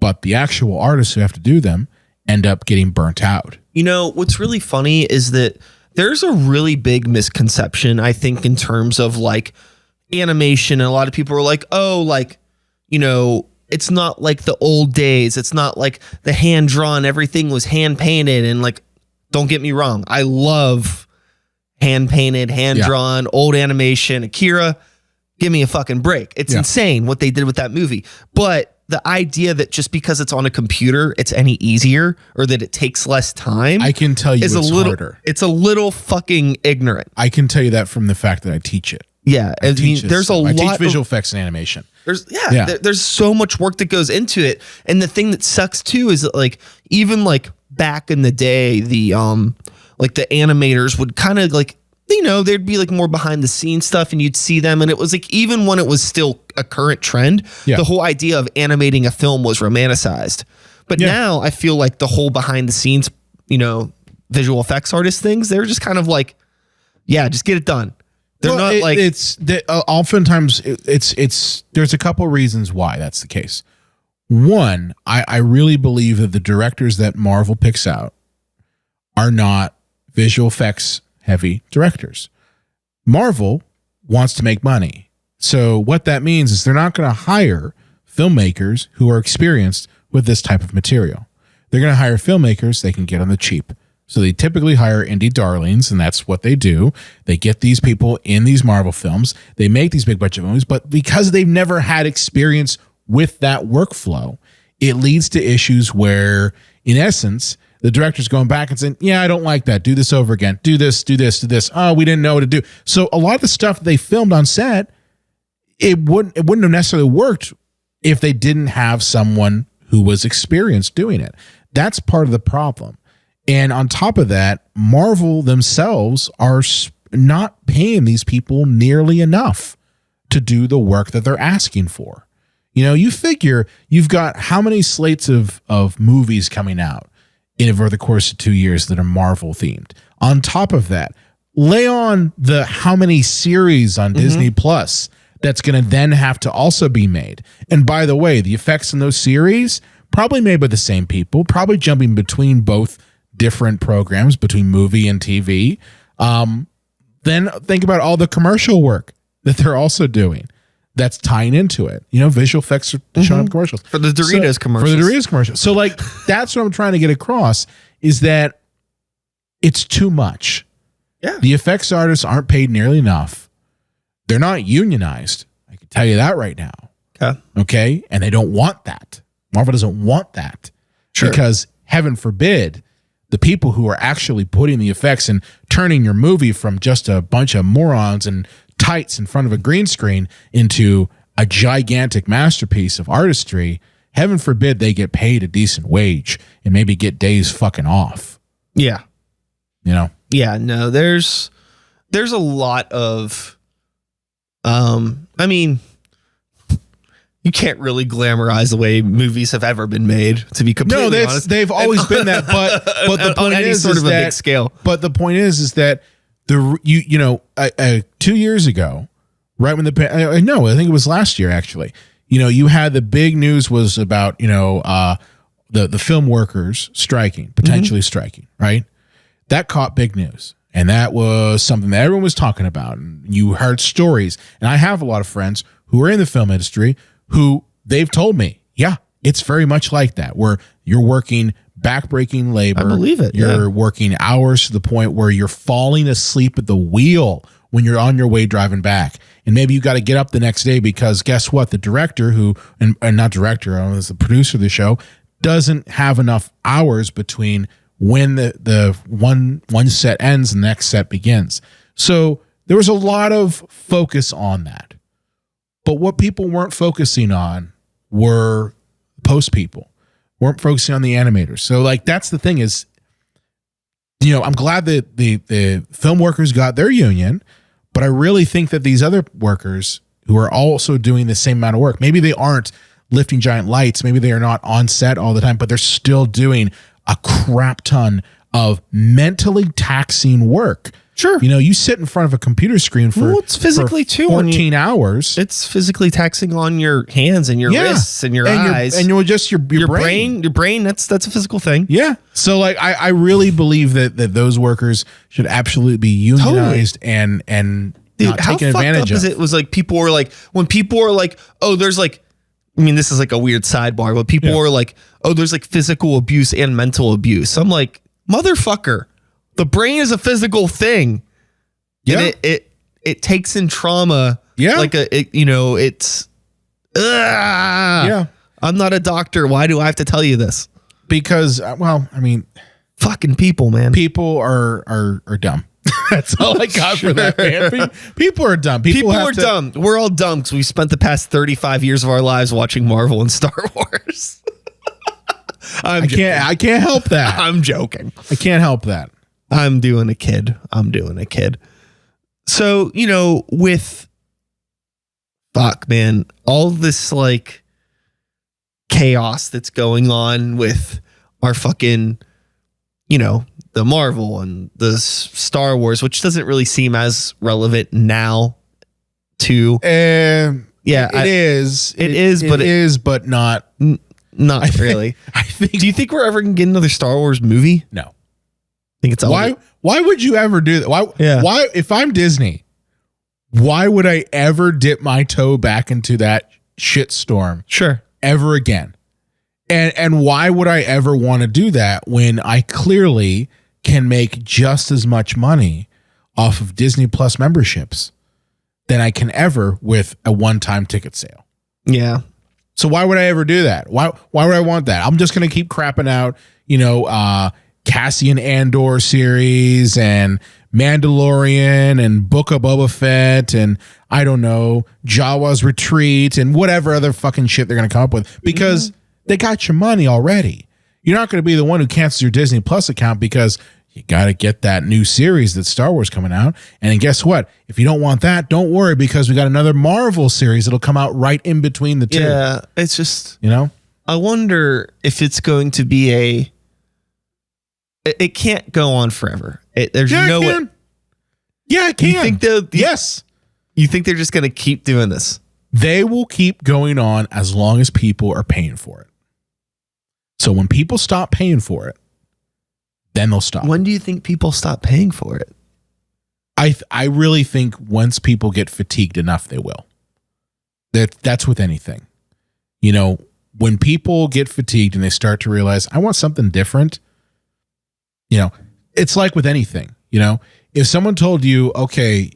S2: But the actual artists who have to do them end up getting burnt out.
S1: What's really funny is that there's a really big misconception, I think, in terms of like animation. And a lot of people are like, oh, like, it's not like the old days. It's not like the hand drawn. Everything was hand painted. And like, don't get me wrong. I love hand painted, hand drawn, old animation. Akira, give me a fucking break. It's insane what they did with that movie. But the idea that just because it's on a computer, it's any easier or that it takes less time.
S2: I can tell you
S1: it's harder. It's a little fucking ignorant.
S2: I can tell you that from the fact that I teach it.
S1: Yeah. I teach
S2: visual effects and animation.
S1: There's so much work that goes into it. And the thing that sucks too is that like, even like back in the day, the animators would kind of like, there'd be like more behind the scenes stuff and you'd see them. And it was like, even when it was still a current trend, the whole idea of animating a film was romanticized. But now I feel like the whole behind the scenes, visual effects artist things, they're just kind of like, just get it done. They're not like
S2: oftentimes it's there's a couple reasons why that's the case. One, I really believe that the directors that Marvel picks out are not visual effects heavy directors. Marvel wants to make money. So what that means is they're not going to hire filmmakers who are experienced with this type of material. They're going to hire filmmakers they can get on the cheap. So they typically hire indie darlings, and that's what they do. They get these people in these Marvel films. They make these big budget movies, but because they've never had experience with that workflow, it leads to issues where, in essence, The director's going back and saying, yeah, I don't like that. Do this over again. Do this, do this, do this. Oh, we didn't know what to do. So a lot of the stuff they filmed on set, it wouldn't have necessarily worked if they didn't have someone who was experienced doing it. That's part of the problem. And on top of that, Marvel themselves are not paying these people nearly enough to do the work that they're asking for. You know, you figure you've got how many slates of movies coming out over the course of 2 years that are Marvel themed. On top of that, lay on the how many series on Disney Plus that's going to then have to also be made. And by the way, the effects in those series probably made by the same people, probably jumping between both different programs, between movie and TV. Then think about all the commercial work that they're also doing that's tying into it. You know, visual effects are showing up commercials.
S1: For the Doritos commercials.
S2: For the Doritos commercials. So like, that's what I'm trying to get across, is that it's too much.
S1: Yeah.
S2: The effects artists aren't paid nearly enough. They're not unionized. I can tell you that right now.
S1: Okay.
S2: Okay. And they don't want that. Marvel doesn't want that.
S1: Sure.
S2: Because heaven forbid, the people who are actually putting the effects and turning your movie from just a bunch of morons and tights in front of a green screen into a gigantic masterpiece of artistry, heaven forbid they get paid a decent wage and maybe get days fucking off.
S1: Yeah.
S2: You know?
S1: Yeah, no, there's a lot of I mean, you can't really glamorize the way movies have ever been made, to be completely honest.
S2: They've always been that, but the point is
S1: sort of
S2: that,
S1: a big scale.
S2: But the point is that 2 years ago, right when I think it was last year actually. You know, you had the big news was about the film workers striking, potentially striking, right? That caught big news. And that was something that everyone was talking about. And you heard stories. And I have a lot of friends who are in the film industry who they've told me, yeah, it's very much like that, where you're working backbreaking labor.
S1: I believe it.
S2: You're working hours to the point where you're falling asleep at the wheel when you're on your way driving back. And maybe you got to get up the next day because guess what? The director and not director, as the producer of the show, doesn't have enough hours between when the one set ends and the next set begins. So there was a lot of focus on that. But what people weren't focusing on were post people, weren't focusing on the animators. So like, that's the thing is, you know, I'm glad that the film workers got their union, but I really think that these other workers who are also doing the same amount of work, maybe they aren't lifting giant lights, maybe they are not on set all the time, but they're still doing a crap ton of mentally taxing work.
S1: Sure.
S2: You know, you sit in front of a computer screen for,
S1: it's physically
S2: for 14 hours.
S1: It's physically taxing on your hands and your wrists and your eyes.
S2: And you're just your brain.
S1: Your brain, that's a physical thing.
S2: Yeah. So like I really believe that those workers should absolutely be unionized and
S1: Dude,
S2: not taken advantage of.
S1: It was like people were like, when people were like, oh, there's like, I mean, this is like a weird sidebar, but people were like, oh, there's like physical abuse and mental abuse. I'm like, motherfucker, the brain is a physical thing.
S2: Yeah.
S1: And it takes in trauma.
S2: Yeah.
S1: Like it's,
S2: yeah.
S1: I'm not a doctor. Why do I have to tell you this?
S2: Because, well, I mean,
S1: fucking people, man.
S2: People are dumb. That's all I got for that, man. People are dumb.
S1: People are dumb. We're all dumb because we spent the past 35 years of our lives watching Marvel and Star Wars. I
S2: can't help that.
S1: I'm joking.
S2: I can't help that.
S1: I'm doing a kid. So, you know, with man, all this like chaos that's going on with our fucking, you know, the Marvel and the Star Wars, which doesn't really seem as relevant now to. It is, but not
S2: really. I think.
S1: Do you think we're ever going to get another Star Wars movie?
S2: No.
S1: I think it's
S2: why. Why would you ever do that? Why? If I'm Disney, why would I ever dip my toe back into that shitstorm?
S1: Sure.
S2: Ever again? And why would I ever want to do that when I clearly can make just as much money off of Disney Plus memberships than I can ever with a one-time ticket sale?
S1: Yeah.
S2: So why would I ever do that? Why would I want that? I'm just going to keep crapping out, you know, Cassian Andor series and Mandalorian and Book of Boba Fett and I don't know, Jawa's Retreat and whatever other fucking shit they're going to come up with because they got your money already. You're not going to be the one who cancels your Disney Plus account because you got to get that new series that Star Wars coming out. And then guess what? If you don't want that, don't worry because we got another Marvel series that'll come out right in between the two.
S1: Yeah, it's just,
S2: I
S1: wonder if it's going to be it can't go on forever. There's no way.
S2: Yeah, it can.
S1: You think
S2: yes.
S1: You think they're just going to keep doing this?
S2: They will keep going on as long as people are paying for it. So when people stop paying for it, then they'll stop.
S1: When do you think people stop paying for it?
S2: I really think once people get fatigued enough, they will. That's with anything. When people get fatigued and they start to realize, I want something different, it's like with anything, if someone told you, okay,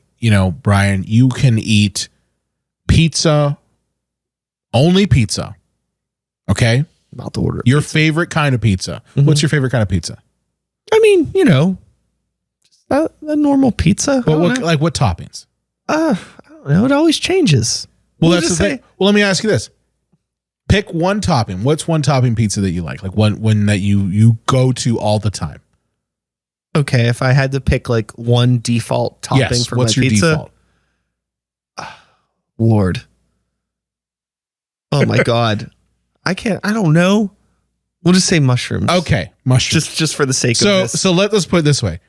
S2: Brian, you can eat pizza, only pizza. Okay.
S1: About to order
S2: your favorite kind of pizza. Mm-hmm. What's your favorite kind of pizza?
S1: I mean, just a normal pizza.
S2: But what toppings?
S1: I don't know. It always changes.
S2: Well, that's the thing. Well, let me ask you this. Pick one topping. What's one topping pizza that you like? Like one that you go to all the time?
S1: Okay, if I had to pick like one default topping for
S2: what's
S1: my
S2: your
S1: pizza.
S2: Default?
S1: Lord. Oh my God. I don't know. We'll just say mushrooms.
S2: Okay, mushrooms.
S1: Just for the sake of this.
S2: So let's put it this way.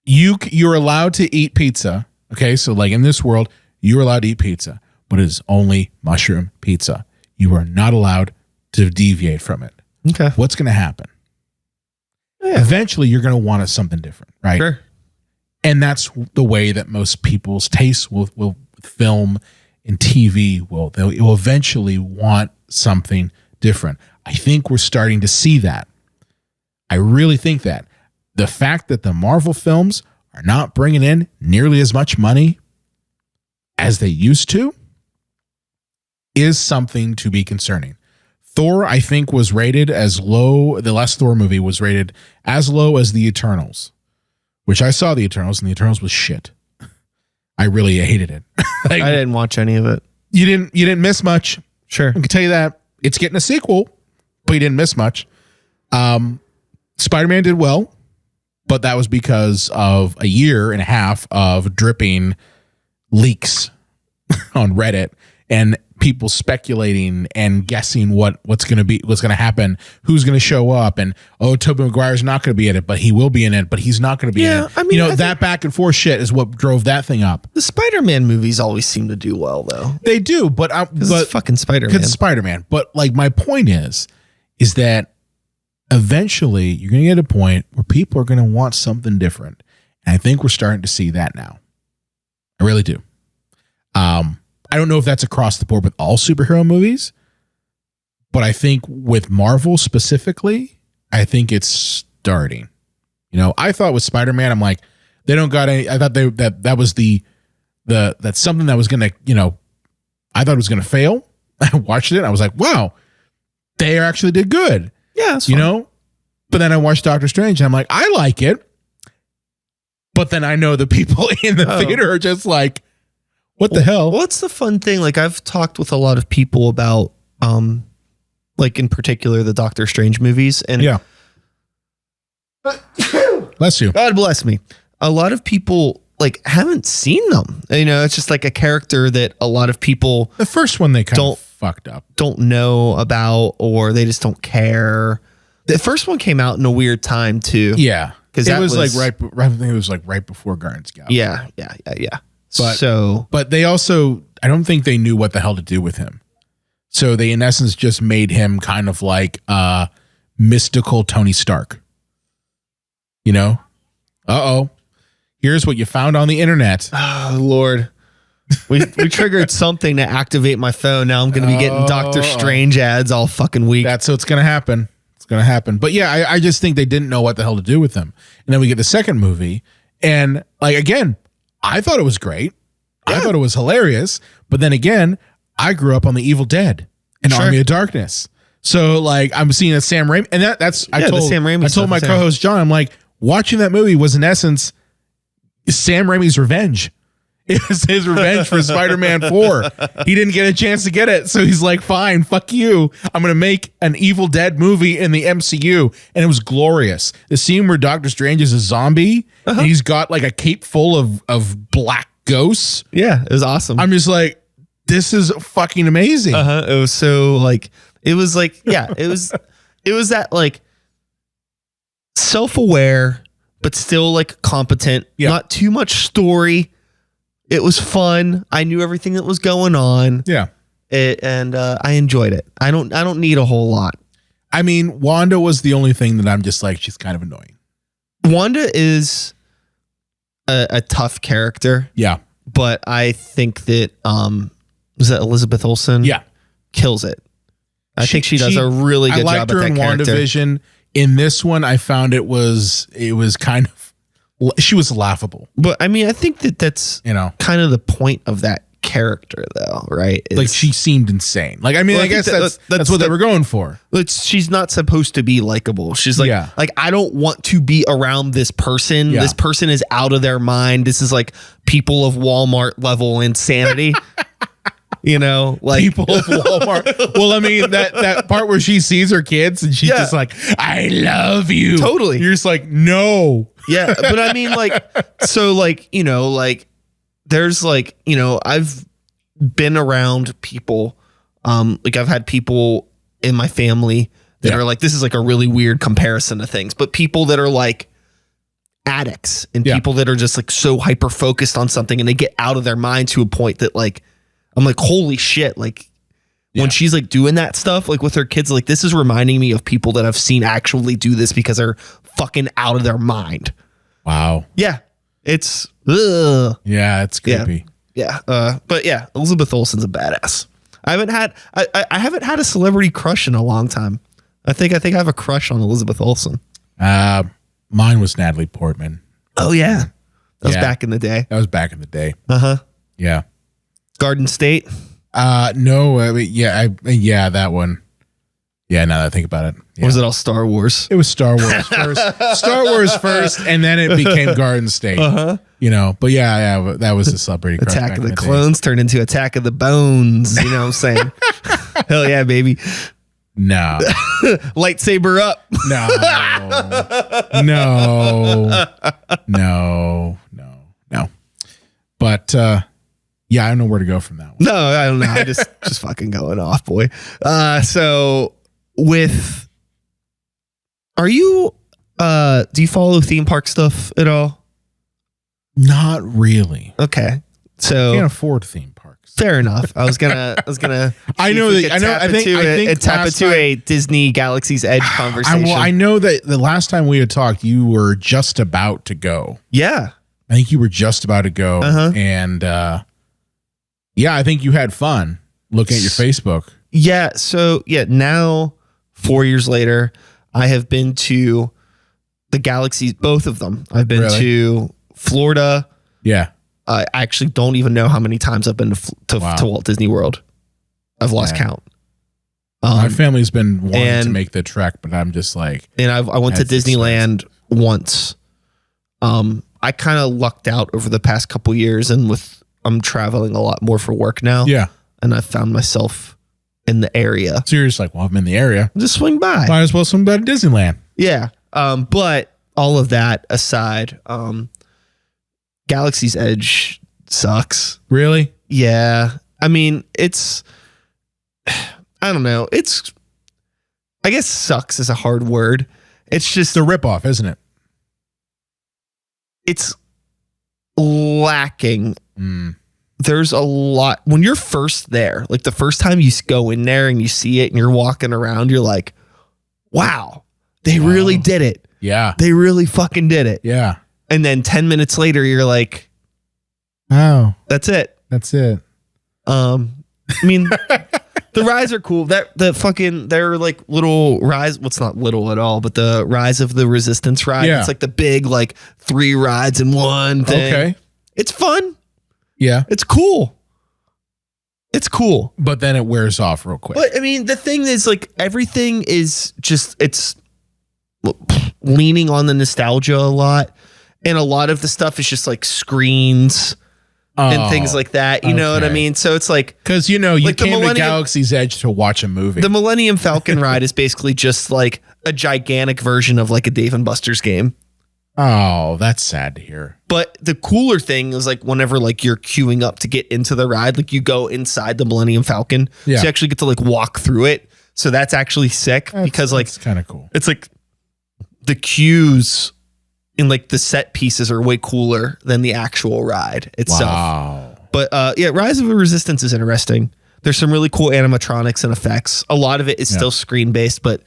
S2: You're allowed to eat pizza. Okay, so like in this world, you're allowed to eat pizza, but it is only mushroom pizza. You are not allowed to deviate from it.
S1: Okay.
S2: What's going to happen? Yeah. Eventually, you're going to want something different, right?
S1: Sure.
S2: And that's the way that most people's tastes will film and TV will eventually want something different. I think we're starting to see that. I really think that the fact that the Marvel films are not bringing in nearly as much money as they used to is something to be concerning. Thor, I think, was rated as low. The last Thor movie was rated as low as the Eternals, which I saw the Eternals, and the Eternals was shit. I really hated it.
S1: I didn't watch any of it.
S2: You didn't miss much.
S1: Sure.
S2: I can tell you that. It's getting a sequel, but you didn't miss much. Spider-Man did well, but that was because of a year and a half of dripping leaks on Reddit and people speculating and guessing what's going to happen, who's going to show up, and Tobey Maguire's not going to be in it, but he will be in it, but he's not going to be in it.
S1: I mean,
S2: that back and forth shit is what drove that thing up.
S1: The Spider-Man movies always seem to do well, though.
S2: They do, but
S1: it's fucking Spider-Man.
S2: Because it's Spider-Man. But like my point is that eventually you're going to get a point where people are going to want something different, and I think we're starting to see that now. I really do. I don't know if that's across the board with all superhero movies, but I think with Marvel specifically, I think it's starting. I thought with Spider-Man, I'm like, they don't got any. I thought that was that's something that was gonna, I thought it was gonna fail. I watched it. I was like, wow, they actually did good.
S1: Yeah,
S2: But then I watched Doctor Strange, and I'm like, I like it. But then I know the people in the theater are just like, what the hell?
S1: What's the fun thing? Like, I've talked with a lot of people about, like in particular, the Doctor Strange movies. And
S2: yeah. Bless you.
S1: God bless me. A lot of people like haven't seen them. It's just like a character that a lot of people.
S2: The first one they kind of fucked up.
S1: Don't know about, or they just don't care. The first one came out in a weird time too.
S2: Yeah. Because it was like I think it was like right before Guardians of the Galaxy.
S1: Yeah.
S2: But they also, I don't think they knew what the hell to do with him. So they, in essence, just made him kind of like mystical Tony Stark. Here's what you found on the internet.
S1: Oh, Lord. We triggered something to activate my phone. Now I'm going to be getting Doctor Strange ads all fucking week.
S2: That's what's going to happen. It's going to happen. But yeah, I just think they didn't know what the hell to do with him. And then we get the second movie. And like, again, I thought it was great. Yeah. I thought it was hilarious. But then again, I grew up on The Evil Dead and Army of Darkness. So like I'm seeing a Sam Raimi, and I told my co-host John, I'm like, watching that movie was in essence Sam Raimi's revenge. It was his revenge for Spider-Man 4. He didn't get a chance to get it, so he's like, fine, fuck you. I'm going to make an Evil Dead movie in the MCU. And it was glorious. The scene where Doctor Strange is a zombie, and he's got like a cape full of black ghosts.
S1: Yeah, it was awesome.
S2: I'm just like, this is fucking amazing.
S1: It was so like, it was that like self-aware, but still like competent, not too much story. It was fun. I knew everything that was going on.
S2: Yeah.
S1: And I enjoyed it. I don't need a whole lot.
S2: I mean, Wanda was the only thing that I'm just like, she's kind of annoying.
S1: Wanda is a tough character.
S2: Yeah.
S1: But I think that, was that Elizabeth Olsen?
S2: Yeah.
S1: Kills it. I think she does a really good job at that character. I liked her in WandaVision. In this one, I found it was kind of, she was laughable. But I mean, I think that's kind of the point of that character, though, right?
S2: Like she seemed insane. Like I mean, I guess that's what they were going for.
S1: She's not supposed to be likable. She's like, like I don't want to be around this person. Yeah. This person is out of their mind. This is like people of Walmart level insanity. Like
S2: people of Walmart. Well, I mean that part where she sees her kids and she's just like, I love you.
S1: Totally.
S2: You're just like, no.
S1: Yeah. But I mean, like, so like, like there's like, I've been around people. Like I've had people in my family that are like, this is like a really weird comparison of things, but people that are like addicts and people that are just like so hyper focused on something and they get out of their mind to a point that like, I'm like, holy shit. Like when she's like doing that stuff, like with her kids, like this is reminding me of people that I've seen actually do this because they're fucking out of their mind.
S2: Wow.
S1: Yeah. It's, it's
S2: creepy.
S1: Yeah. But yeah, Elizabeth Olsen's a badass. I haven't had a celebrity crush in a long time. I think I have a crush on Elizabeth Olsen.
S2: Mine was Natalie Portman.
S1: Oh yeah. That was back in the day.
S2: That was back in the day. Yeah.
S1: Garden State?
S2: No, I mean, that one. Yeah, now that I think about it. Yeah.
S1: Or was it all Star Wars?
S2: It was Star Wars first. Star Wars first, and then it became Garden State. But that was the celebrity crush.
S1: Attack of the Clones turned into Attack of the Bones. You know what I'm saying? Hell yeah, baby.
S2: No.
S1: Lightsaber up.
S2: No. But I don't know where to go from that one.
S1: No, I don't know. I just fucking going off, boy. So do you follow theme park stuff at all?
S2: Not really.
S1: Okay. So
S2: can't afford theme parks.
S1: Fair enough. I was gonna
S2: I know that I think
S1: tap into a Disney Galaxy's Edge conversation.
S2: I know that the last time we had talked, you were just about to go.
S1: Yeah.
S2: I think you were just about to go. And I think you had fun looking at your Facebook.
S1: Yeah. So now 4 years later, I have been to the Galaxies, both of them. I've been to Florida.
S2: Yeah.
S1: I actually don't even know how many times I've been to Walt Disney World. I've lost count.
S2: My family's been wanting to make the trek, but I'm just like.
S1: And I went to Disneyland once. I kind of lucked out over the past couple years, and I'm traveling a lot more for work now.
S2: Yeah.
S1: And I found myself in the area.
S2: So you're just like, well, I'm in the area.
S1: Just swing by.
S2: Might as well swing by to Disneyland.
S1: Yeah. But all of that aside, Galaxy's Edge sucks.
S2: Really?
S1: Yeah. I mean, I don't know. I guess sucks is a hard word. It's just
S2: a ripoff, isn't it?
S1: It's lacking. There's a lot when you're first there, like the first time you go in there and you see it and you're walking around, you're like, wow, they really did it.
S2: Yeah.
S1: They really fucking did it.
S2: Yeah.
S1: And then 10 minutes later, you're like,
S2: oh,
S1: that's it.
S2: I
S1: mean, the rides are cool. They're like little rise. What's not little at all, but the Rise of the Resistance ride.
S2: Yeah.
S1: It's like the big, like 3 rides in one thing.
S2: Okay.
S1: It's fun.
S2: Yeah.
S1: It's cool. It's cool.
S2: But then it wears off real quick.
S1: But I mean, the thing is, like, everything is just, it's leaning on the nostalgia a lot. And a lot of the stuff is just like screens and things like that. You know what I mean? So it's like,
S2: because, you
S1: like
S2: came to Galaxy's Edge to watch a movie.
S1: The Millennium Falcon ride is basically just like a gigantic version of like a Dave and Buster's game.
S2: Oh, that's sad to hear.
S1: But the cooler thing is, like, whenever like you're queuing up to get into the ride, like you go inside the Millennium Falcon.
S2: Yeah.
S1: So you actually get to like walk through it. So that's actually sick because like
S2: it's kind of cool.
S1: It's like the queues in like the set pieces are way cooler than the actual ride itself.
S2: Wow.
S1: But yeah, Rise of the Resistance is interesting. There's some really cool animatronics and effects. A lot of it is still screen based, but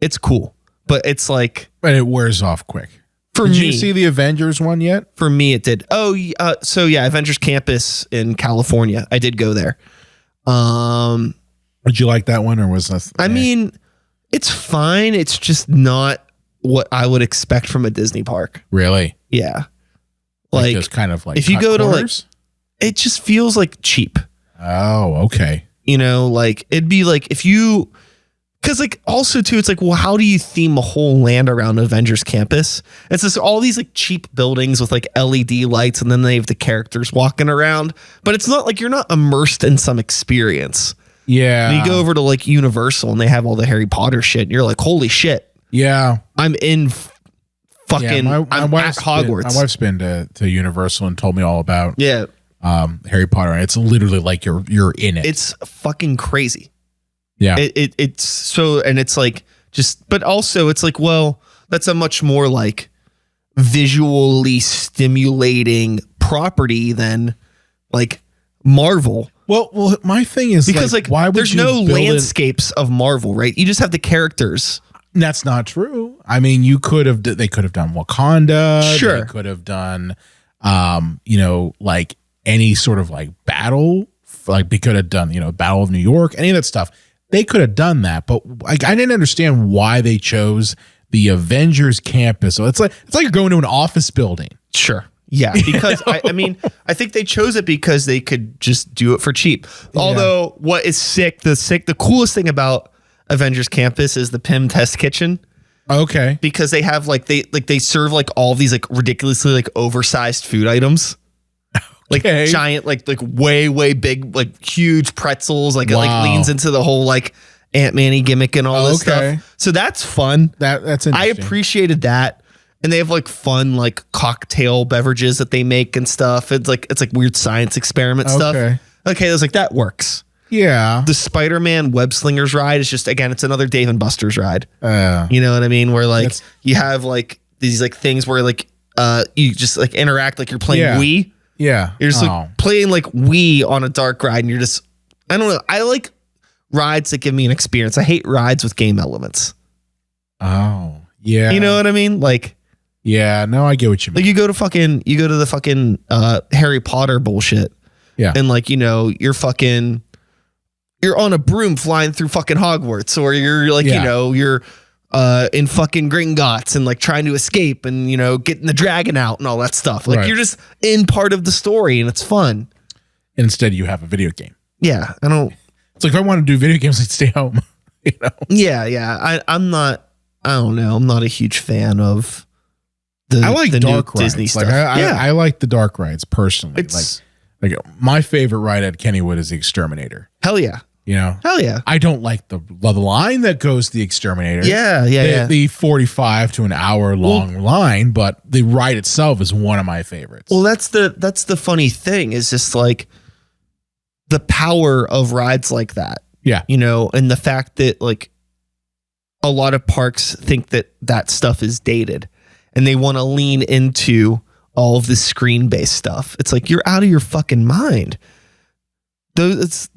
S1: it's cool. But it's like,
S2: but it wears off quick.
S1: For
S2: did
S1: me,
S2: you see the Avengers one yet?
S1: For me, it did. Oh, so yeah, Avengers Campus in California. I did go there.
S2: Did you like that one, or was that?
S1: I mean, it's fine. It's just not what I would expect from a Disney park.
S2: Really?
S1: Yeah.
S2: Like just kind of like
S1: if you go
S2: corners?
S1: to like, it just feels like cheap.
S2: Oh, okay.
S1: You know, like it'd be like if you. Because like also too, it's like, well, how do you theme a whole land around Avengers Campus? It's just all these like cheap buildings with like LED lights, and then they have the characters walking around. But it's not like you're not immersed in some experience.
S2: Yeah.
S1: And you go over to like Universal and they have all the Harry Potter shit, and you're like, holy shit.
S2: Yeah.
S1: I'm in fucking
S2: my
S1: I'm at Hogwarts.
S2: My wife's been to Universal and told me all about Harry Potter. And it's literally like you're in it.
S1: It's fucking crazy.
S2: Yeah.
S1: It's so, and it's like just, but also it's like, well, that's a much more like visually stimulating property than like Marvel.
S2: Well, my thing is
S1: because like
S2: why would
S1: there's
S2: you
S1: no
S2: build
S1: landscapes of Marvel, right? You just have the characters.
S2: That's not true. I mean, they could have done Wakanda.
S1: Sure.
S2: They could have done, like any sort of like battle. Like they could have done, Battle of New York, any of that stuff. They could have done that, but like I didn't understand why they chose the Avengers campus. So it's like you're going to an office building.
S1: Sure. Yeah, because I mean, I think they chose it because they could just do it for cheap. Although what is the coolest thing about Avengers Campus is the PIM test kitchen.
S2: Okay.
S1: Because they have they serve like all these like ridiculously like oversized food items. Like giant, like way big, like huge pretzels. Like it like leans into the whole like Ant-Man-y gimmick and all this stuff. So that's fun.
S2: That's interesting.
S1: I appreciated that. And they have like fun like cocktail beverages that they make and stuff. It's like weird science experiment stuff. Okay, I was like, that works.
S2: Yeah.
S1: The Spider-Man Web Slingers ride is just, again, it's another Dave and Buster's ride. You know what I mean? Where like you have like these like things where like you just like interact like you're playing Wii.
S2: Yeah.
S1: You're just like playing like Wii on a dark ride, and you're just, I don't know. I like rides that give me an experience. I hate rides with game elements.
S2: Oh, yeah.
S1: You know what I mean? Like,
S2: yeah, no, I get what you mean.
S1: Like you go to the fucking Harry Potter bullshit.
S2: Yeah.
S1: And like, you're on a broom flying through fucking Hogwarts, or you're like, you're in fucking Gringotts and like trying to escape and, getting the dragon out and all that stuff. Like you're just in part of the story and it's fun.
S2: Instead you have a video game.
S1: Yeah.
S2: It's like if I want to do video games, I'd stay home.
S1: Yeah. I'm not a huge fan of
S2: I like
S1: the
S2: dark
S1: new
S2: rides.
S1: Disney stuff.
S2: Like I like the dark rides personally.
S1: It's
S2: like my favorite ride at Kennywood is the Exterminator.
S1: Hell yeah.
S2: Hell
S1: yeah.
S2: I don't like the line that goes to the Exterminator.
S1: Yeah.
S2: The 45 to an hour long line, but the ride itself is one of my favorites.
S1: Well, that's the funny thing is just like the power of rides like that.
S2: Yeah.
S1: And the fact that like a lot of parks think that stuff is dated and they want to lean into all of this screen-based stuff. It's like, you're out of your fucking mind. That's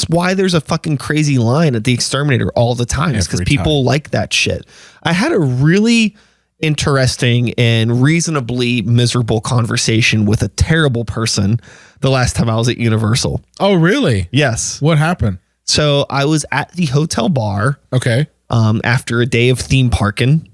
S1: why there's a fucking crazy line at the Exterminator all the time. It's because people like that shit. I had a really interesting and reasonably miserable conversation with a terrible person the last time I was at Universal.
S2: Oh, really?
S1: Yes.
S2: What happened?
S1: So I was at the hotel bar.
S2: Okay.
S1: After a day of theme parking,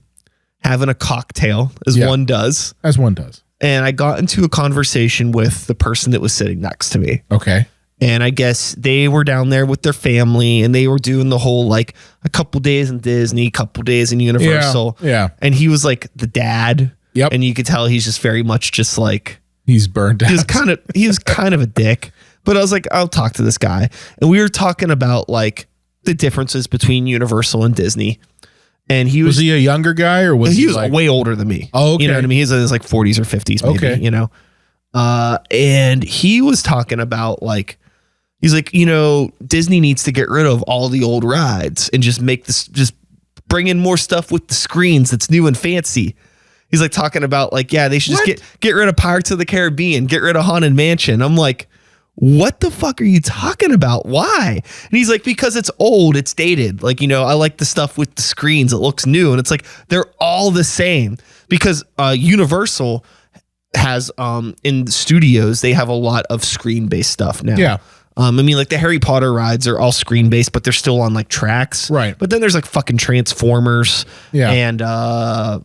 S1: having a cocktail as one does.
S2: As one does.
S1: And I got into a conversation with the person that was sitting next to me.
S2: Okay.
S1: And I guess they were down there with their family and they were doing the whole like a couple days in Disney, couple days in Universal.
S2: Yeah.
S1: And he was like the dad.
S2: Yep.
S1: And you could tell he's just very much just like
S2: he's burned out.
S1: He was kind of a dick. But I was like, I'll talk to this guy. And we were talking about like the differences between Universal and Disney. And he was
S2: he a younger guy or was
S1: he was
S2: like,
S1: way older than me?
S2: Oh, okay.
S1: You know what I mean? He's in his like 40s or 50s, maybe,
S2: Okay.
S1: you know? And he was talking about like, he's like, you know, Disney needs to get rid of all the old rides and just make this, just bring in more stuff with the screens that's new and fancy. He's like talking about like, yeah, they should just get rid of Pirates of the Caribbean, get rid of Haunted Mansion. I'm like, what the fuck are you talking about? Why? And he's like, because it's old, it's dated. Like, you know, I like the stuff with the screens. It looks new. And it's like, they're all the same because Universal has in the studios, they have a lot of screen-based stuff now.
S2: Yeah.
S1: I mean, like the Harry Potter rides are all screen based, but they're still on like tracks.
S2: Right.
S1: But then there's like fucking Transformers.
S2: Yeah.
S1: And the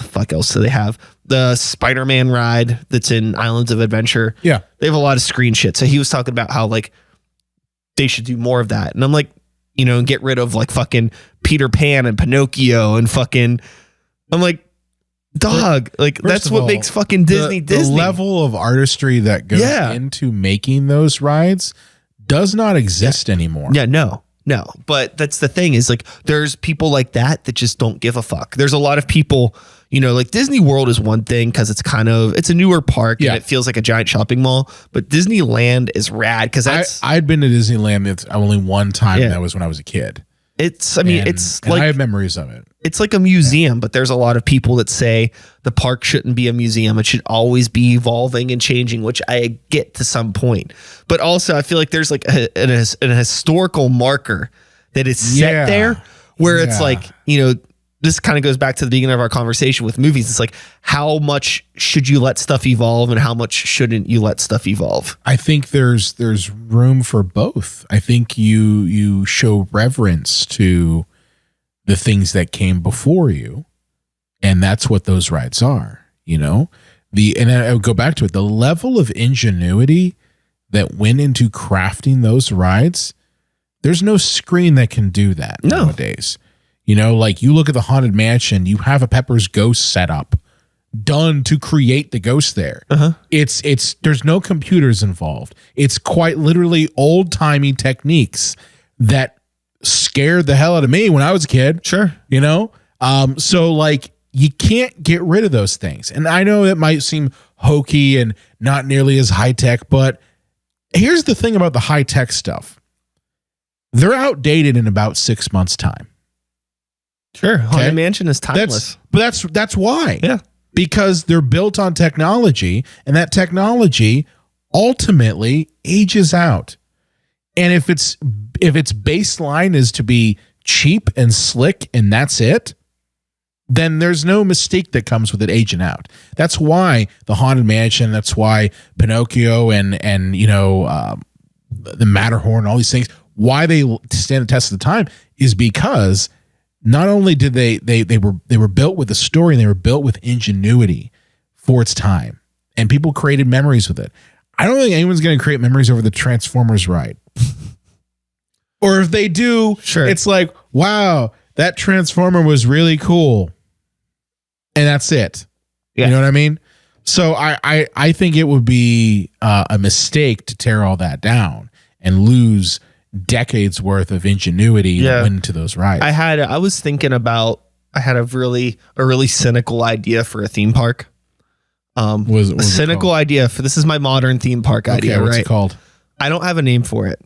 S1: fuck else do they have? The Spider-Man ride that's in Islands of Adventure.
S2: Yeah.
S1: They have a lot of screen shit. So he was talking about how like they should do more of that. And I'm like, you know, get rid of like fucking Peter Pan and Pinocchio and fucking, I'm like, dog, like that's what makes fucking Disney Disney.
S2: The level of artistry that goes into making those rides does not exist anymore.
S1: Yeah, no. But that's the thing is like there's people like that just don't give a fuck. There's a lot of people, you know, like Disney World is one thing because it's a newer park and it feels like a giant shopping mall. But Disneyland is rad because
S2: I'd been to Disneyland only one time. And that was when I was a kid.
S1: It's
S2: like
S1: I
S2: have memories of it.
S1: It's like a museum, but there's a lot of people that say the park shouldn't be a museum. It should always be evolving and changing, which I get to some point. But also I feel like there's like an historical marker that is set there where it's like, you know, this kind of goes back to the beginning of our conversation with movies. It's like, how much should you let stuff evolve and how much shouldn't you let stuff evolve?
S2: I think there's room for both. I think you show reverence to the things that came before you, and that's what those rides are, you know? And I would go back to it, the level of ingenuity that went into crafting those rides, there's no screen that can do that nowadays. You know, like you look at the Haunted Mansion, you have a Pepper's Ghost set up, done to create the ghost there. It's there's no computers involved. It's quite literally old timey techniques that scared the hell out of me when I was a kid.
S1: Sure.
S2: You know? So like you can't get rid of those things. And I know it might seem hokey and not nearly as high tech, but here's the thing about the high tech stuff. They're outdated in about 6 months' time.
S1: Sure. Haunted Mansion is timeless.
S2: That's why.
S1: Yeah.
S2: Because they're built on technology, and that technology ultimately ages out. And if its baseline is to be cheap and slick and that's it, then there's no mystique that comes with it aging out. That's why the Haunted Mansion, that's why Pinocchio and you know the Matterhorn, all these things, why they stand the test of the time is because not only did they were built with a story, and they were built with ingenuity for its time, and people created memories with it. I don't think anyone's going to create memories over the Transformers ride. Or if they do, it's like, wow, that Transformer was really cool. And that's it. Yeah. You know what I mean? So I think it would be a mistake to tear all that down and lose decades worth of ingenuity that went into those rides.
S1: I had a really cynical idea for a theme park.
S2: Was
S1: a cynical idea for, this is my modern theme park idea.
S2: What's
S1: right?
S2: it called?
S1: I don't have a name for it.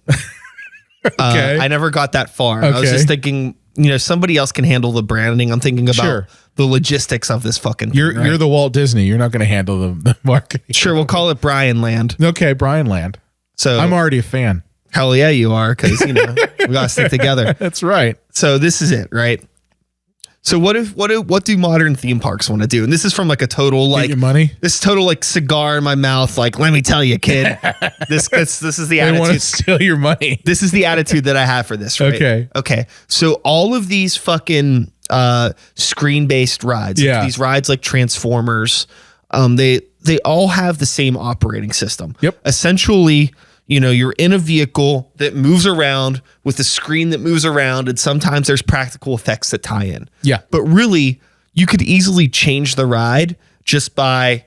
S2: Okay.
S1: I never got that far. I was just thinking, you know, somebody else can handle the branding. I'm thinking about the logistics of this fucking thing.
S2: You're the Walt Disney. You're not going to handle the marketing.
S1: Sure, we'll call it Brian Land.
S2: Okay, Brian Land. So I'm already a fan.
S1: Hell yeah, you are, because you know we gotta stick together.
S2: That's right.
S1: So this is it, right? So what do modern theme parks want to do? And this is from like a total like
S2: your money.
S1: This total like cigar in my mouth. Like, let me tell you, kid. This is the attitude.
S2: They want to steal your money.
S1: This is the attitude that I have for this. Right? Okay. So all of these fucking screen based rides, these rides like Transformers, they all have the same operating system.
S2: Yep.
S1: Essentially, you're in a vehicle that moves around with a screen that moves around, and sometimes there's practical effects that tie in.
S2: Yeah.
S1: But really, you could easily change the ride just by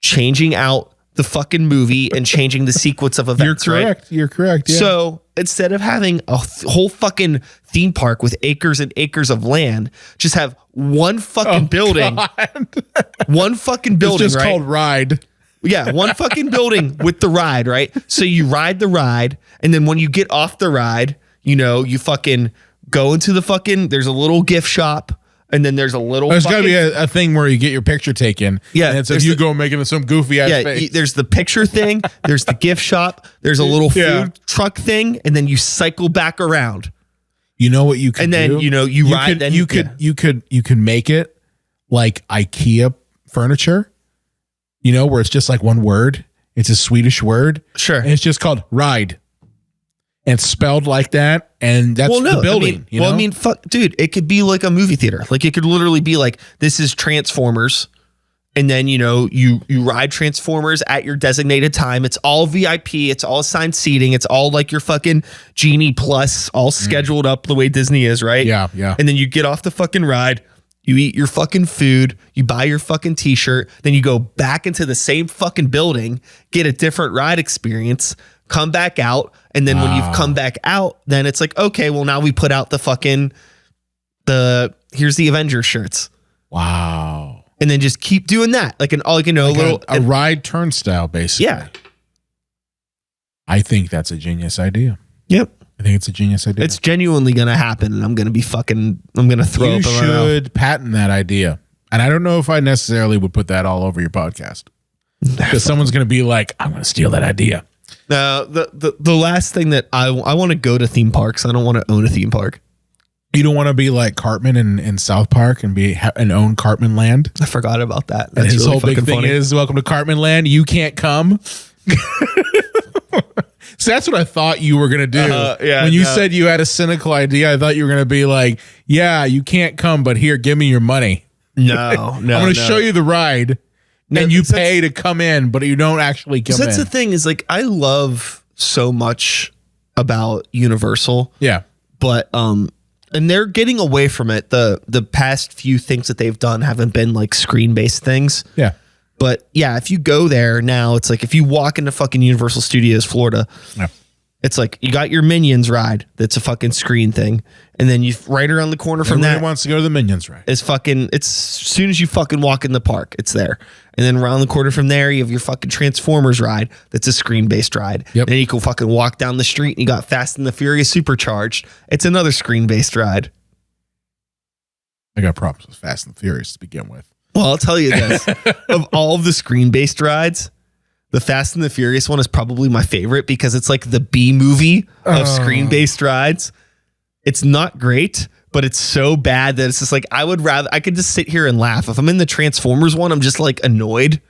S1: changing out the fucking movie and changing the sequence of events.
S2: You're correct.
S1: Right?
S2: You're correct. Yeah.
S1: So instead of having a whole fucking theme park with acres and acres of land, just have one fucking building. One fucking building.
S2: It's just
S1: right?
S2: called Ride.
S1: Yeah, one fucking building with the ride, right? So you ride the ride, and then when you get off the ride, you fucking go into the fucking, there's a little gift shop, and then there's a little
S2: There's got to be a thing where you get your picture taken.
S1: Yeah.
S2: And it's if you go making some goofy ass face.
S1: There's the picture thing, there's the gift shop, there's a little food truck thing, and then you cycle back around.
S2: You know what you could
S1: do? And then, you ride.
S2: You could make it like IKEA furniture. Where it's just like one word. It's a Swedish word.
S1: Sure.
S2: And it's just called Ride. And it's spelled like that. And that's the building.
S1: Fuck, dude, it could be like a movie theater. Like it could literally be like, this is Transformers. And then, you ride Transformers at your designated time. It's all VIP. It's all assigned seating. It's all like your fucking Genie Plus, all scheduled up the way Disney is, right?
S2: Yeah, yeah.
S1: And then you get off the fucking ride. You eat your fucking food, you buy your fucking t-shirt, then you go back into the same fucking building, get a different ride experience, come back out, and then when you've come back out, then it's like, okay, well now we put out the fucking, here's the Avengers shirts.
S2: Wow.
S1: And then just keep doing that. Like
S2: a ride turnstile, basically.
S1: Yeah.
S2: I think that's a genius idea.
S1: Yep.
S2: I think it's a genius idea.
S1: It's genuinely going to happen, and I'm going to throw up.
S2: You should patent that idea. And I don't know if I necessarily would put that all over your podcast. Because someone's going to be like, I'm going to steal that idea.
S1: Now, the last thing that I want to go to theme parks. I don't want to own a theme park.
S2: You don't want to be like Cartman in South Park and own Cartman Land?
S1: I forgot about that.
S2: That's and his really whole big thing is, welcome to Cartman Land. You can't come. So that's what I thought you were going to do. When you said you had a cynical idea, I thought you were going to be like, yeah, you can't come, but here, give me your money.
S1: No.
S2: I'm going to show you the ride, and you pay to come in, but you don't actually come in.
S1: That's the thing is, like, I love so much about Universal.
S2: Yeah.
S1: But, and they're getting away from it. The past few things that they've done haven't been like screen-based things.
S2: Yeah.
S1: But yeah, if you go there now, it's like if you walk into fucking Universal Studios Florida, it's like you got your Minions ride. That's a fucking screen thing. And then you right around the corner from
S2: Everybody
S1: that
S2: wants to go to the Minions ride.
S1: It's as soon as you fucking walk in the park, it's there. And then around the corner from there, you have your fucking Transformers ride. That's a screen-based ride.
S2: Yep.
S1: Then you can fucking walk down the street and you got Fast and the Furious Supercharged. It's another screen-based ride.
S2: I got problems with Fast and Furious to begin with.
S1: Well, I'll tell you this. Of all of the screen-based rides, the Fast and the Furious one is probably my favorite because it's like the B movie of screen-based rides. It's not great, but it's so bad that it's just like I could just sit here and laugh. If I'm in the Transformers one, I'm just like annoyed.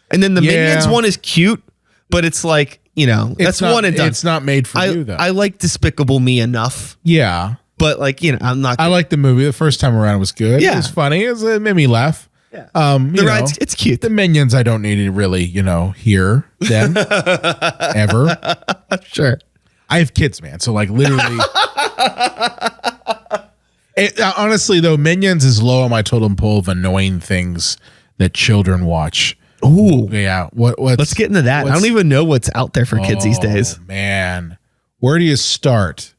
S1: And then the Minions one is cute, but it's like, that's one and done.
S2: It's not made for you, though.
S1: I like Despicable Me enough.
S2: Yeah.
S1: But like, I'm not.
S2: I like the movie. The first time around was good.
S1: Yeah.
S2: It was funny. It made me laugh.
S1: Yeah. The rides, it's cute.
S2: The Minions, I don't need to really, hear them ever.
S1: Sure.
S2: I have kids, man. So like literally, honestly though, Minions is low on my totem pole of annoying things that children watch.
S1: Ooh.
S2: Yeah.
S1: Let's get into that. I don't even know what's out there for kids these days.
S2: Man. Where do you start?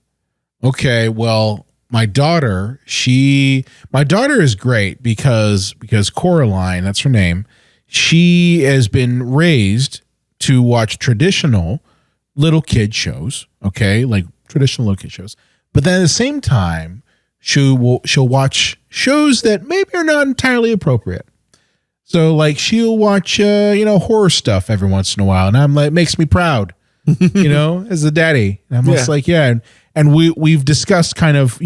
S2: Okay. Well, my daughter is great because Coraline, that's her name, she has been raised to watch traditional little kid shows, okay? Like traditional little kid shows. But then at the same time, she'll watch shows that maybe are not entirely appropriate. So like she'll watch horror stuff every once in a while, and I'm like, it makes me proud, as a daddy. And I'm just like, yeah. And we've discussed kind of,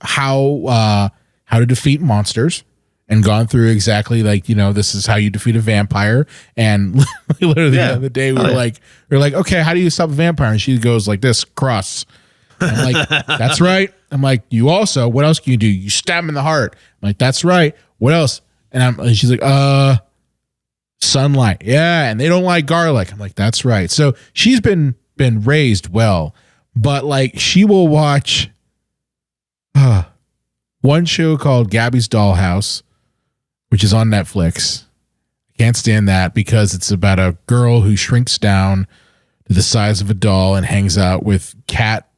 S2: how to defeat monsters and gone through exactly like, this is how you defeat a vampire. And literally the other day we were like, okay, how do you stop a vampire? And she goes like this, cross. And I'm like, that's right. I'm like, what else can you do? You stab him in the heart. I'm like, that's right. What else? And she's like, sunlight. Yeah. And they don't like garlic. I'm like, that's right. So she's been been raised well, but like she will watch one show called Gabby's Dollhouse, which is on Netflix. I can't stand that because it's about a girl who shrinks down to the size of a doll and hangs out with cat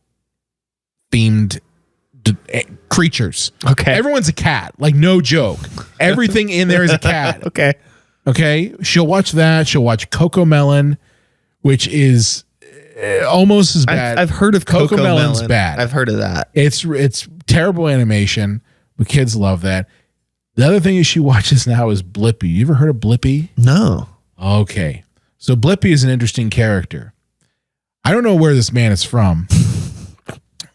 S2: themed creatures.
S1: Okay.
S2: Everyone's a cat. Like, no joke. Everything in there is a cat.
S1: Okay.
S2: Okay. She'll watch that. She'll watch Coco Melon, which is almost as bad.
S1: I've heard of Coco
S2: Melon's
S1: Melon.
S2: bad.
S1: I've heard of that.
S2: It's terrible animation, but kids love that. The other thing is she watches now is Blippi. You ever heard of Blippi?
S1: No.
S2: Okay. So Blippi is an interesting character. I don't know where this man is from,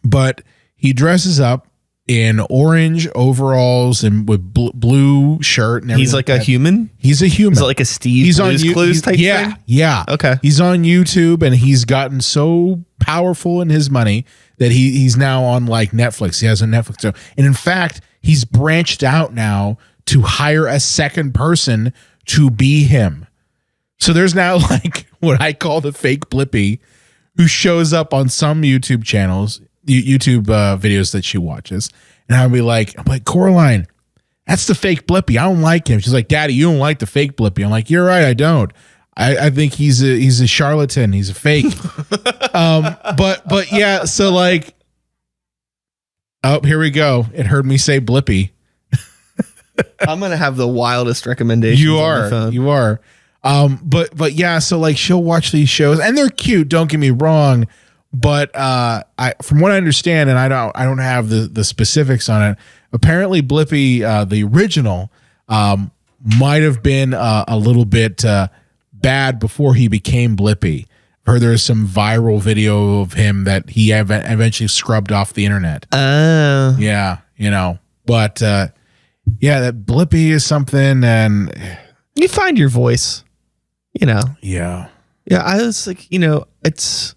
S2: but he dresses up in orange overalls and with blue shirt and everything.
S1: He's like a human?
S2: He's a human.
S1: Is it like a Steve Blue's Clues type thing?
S2: Yeah.
S1: Okay.
S2: He's on YouTube and he's gotten so powerful in his money that he's now on like Netflix. He has a Netflix show. And in fact, he's branched out now to hire a second person to be him. So there's now like what I call the fake Blippi who shows up on some YouTube channels, YouTube videos that she watches. And I'm like, Coraline, that's the fake Blippi. I don't like him. She's like, Daddy, you don't like the fake Blippi. I'm like, you're right. I don't. I think he's a charlatan. He's a fake. But yeah. So like, oh, here we go. It heard me say Blippi.
S1: I'm going to have the wildest recommendations.
S2: You
S1: on my phone.
S2: You are. But yeah, so like she'll watch these shows and they're cute. Don't get me wrong. But from what I understand, and I don't have the specifics on it. Apparently, Blippi, the original, might have been a little bit bad before he became Blippi. I heard there's some viral video of him that he eventually scrubbed off the internet. Yeah, But yeah, that Blippi is something, and
S1: you find your voice.
S2: Yeah.
S1: I was like, it's.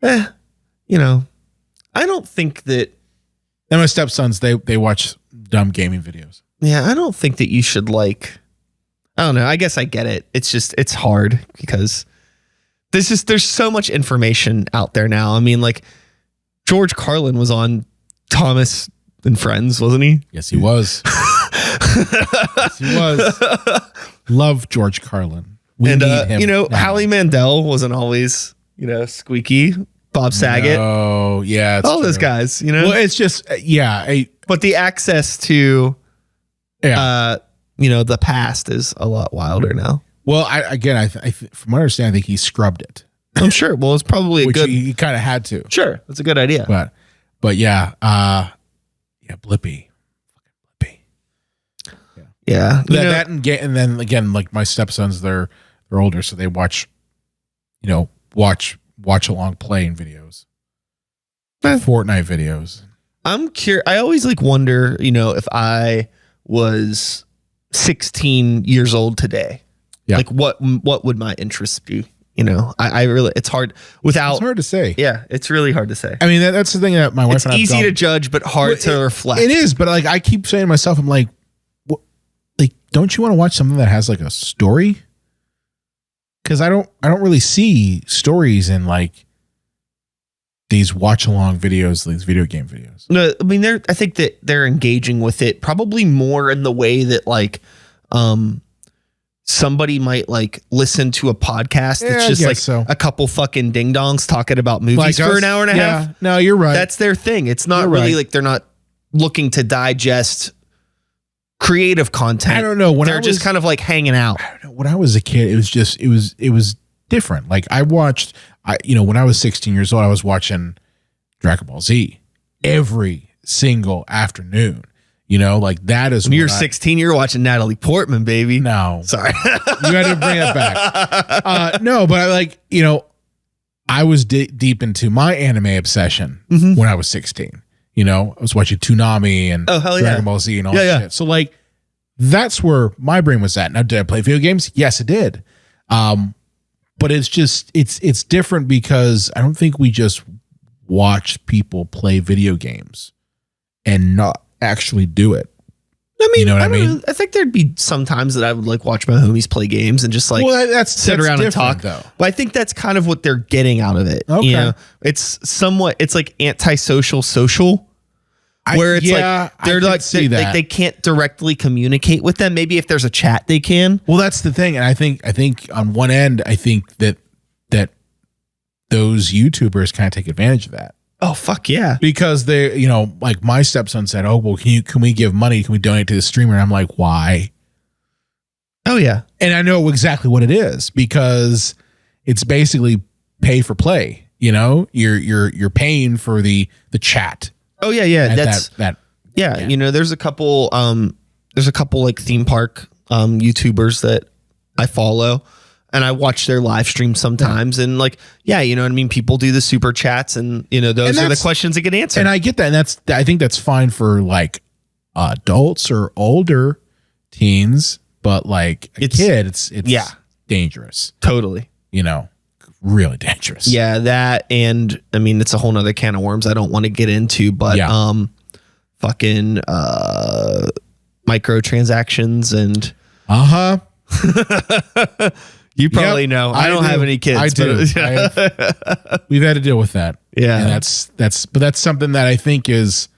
S1: I don't think that.
S2: And my stepsons, they watch dumb gaming videos.
S1: Yeah, I don't think that you should like. I don't know. I guess I get it. It's just it's hard because there's so much information out there now. I mean, like George Carlin was on Thomas and Friends, wasn't he?
S2: Yes, he was. Yes, he was. Love George Carlin. We need him now.
S1: Howie Mandel wasn't always squeaky. Bob Saget.
S2: Oh, yeah.
S1: All those guys,
S2: Well, it's just,
S1: but the access to, the past is a lot wilder now.
S2: Well, from what I understand, I think he scrubbed it.
S1: I'm sure. Well, it's probably
S2: Which he kind of had to.
S1: Sure. That's a good idea.
S2: But yeah. Blippi.
S1: Yeah.
S2: That and then again, like my stepsons, they're older, so they watch along playing videos, Fortnite videos.
S1: I'm curious. I always wonder, if I was 16 years old today, what would my interests be? I really, it's hard without.
S2: It's hard to say.
S1: Yeah, it's really hard to say.
S2: I mean, that's the thing that my wife and I.
S1: It's easy to judge, but hard to reflect.
S2: It is, but I keep saying to myself, I'm like, don't you want to watch something that has a story? Because I don't really see stories in these watch along videos, these video game videos.
S1: No, I mean I think that they're engaging with it probably more in the way that somebody might listen to a podcast that's just a couple fucking ding dongs talking about movies for an hour and a half.
S2: No, you're right.
S1: That's their thing. It's not really they're not looking to digest creative content.
S2: I don't know.
S1: They're just kind of hanging out.
S2: I don't know. When I was a kid, it was different. I watched, when I was 16 years old, I was watching Dragon Ball Z every single afternoon. That is
S1: when you're 16, you're watching Natalie Portman, baby.
S2: No,
S1: sorry,
S2: you had to bring it back. No, but I was deep into my anime obsession when I was 16. I was watching Toonami and Dragon Ball Z and all that shit. So that's where my brain was at. Now, did I play video games? Yes, it did. But it's just, it's different because I don't think we just watch people play video games and not actually do it.
S1: I mean,
S2: you know what I mean?
S1: know. I think there'd be some times that I would like watch my homies play games and just like sit around and talk.
S2: Though.
S1: But I think that's kind of what they're getting out of it.
S2: Okay.
S1: You know, it's like antisocial social. Where it's like they're like they can't directly communicate with them. Maybe if there's a chat, they can.
S2: Well, that's the thing, and I think on one end, I think that those YouTubers kind of take advantage of that.
S1: Oh fuck yeah!
S2: Because they, you know, like my stepson said, "Oh well, can we give money? Can we donate to the streamer?" And I'm like, "Why?"
S1: Oh yeah,
S2: and I know exactly what it is because it's basically pay for play. You know, you're paying for the chat.
S1: Oh yeah. That's
S2: that.
S1: Yeah, you know, there's a couple like theme park YouTubers that I follow. And I watch their live stream sometimes, and like, yeah, you know what I mean. People do the super chats, and you know those are the questions that get answered.
S2: And I get that, and I think that's fine for like adults or older teens, but like a kid, it's dangerous.
S1: Totally,
S2: you know, really dangerous.
S1: Yeah, that, and I mean, it's a whole nother can of worms I don't want to get into, but fucking microtransactions and You probably know. I don't have any kids.
S2: I do. We've had to deal with that.
S1: Yeah.
S2: And that's something that I think is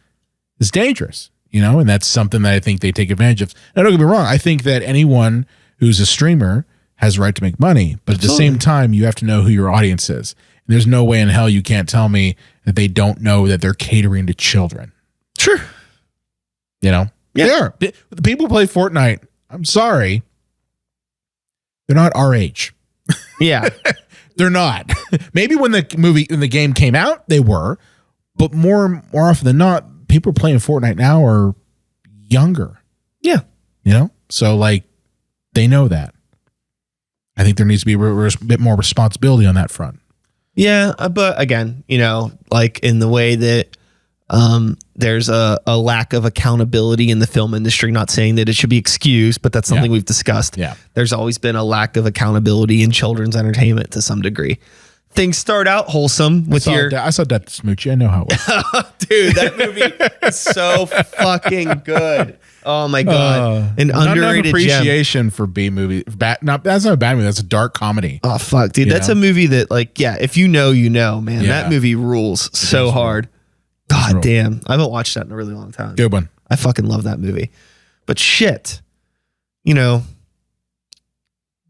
S2: dangerous, you know, and that's something that I think they take advantage of. Now, don't get me wrong. I think that anyone who's a streamer has the right to make money, but at the same time, you have to know who your audience is. And there's no way in hell you can't tell me that they don't know that they're catering to children.
S1: Sure.
S2: You know?
S1: Yeah.
S2: They are. The people who play Fortnite, I'm sorry, they're not our age.
S1: Yeah.
S2: They're not. Maybe when the game came out, they were, but more often than not, people playing Fortnite now are younger.
S1: Yeah.
S2: You know? So like they know that. I think there needs to be a bit more responsibility on that front.
S1: Yeah, but again, you know, like in the way that there's a lack of accountability in the film industry, not saying that it should be excused, but that's something we've discussed.
S2: Yeah.
S1: There's always been a lack of accountability in children's entertainment to some degree. Things start out wholesome with
S2: I saw Death to Smoochie. I know how it was.
S1: Dude, that movie is so fucking good. Oh my God. An underrated
S2: appreciation for B movie. That's not a bad movie. That's a dark comedy.
S1: Oh fuck, dude. That's a movie that like, yeah, if you know, man, that movie rules so hard. God damn. I haven't watched that in a really long time.
S2: Good one.
S1: I fucking love that movie. But shit, you know,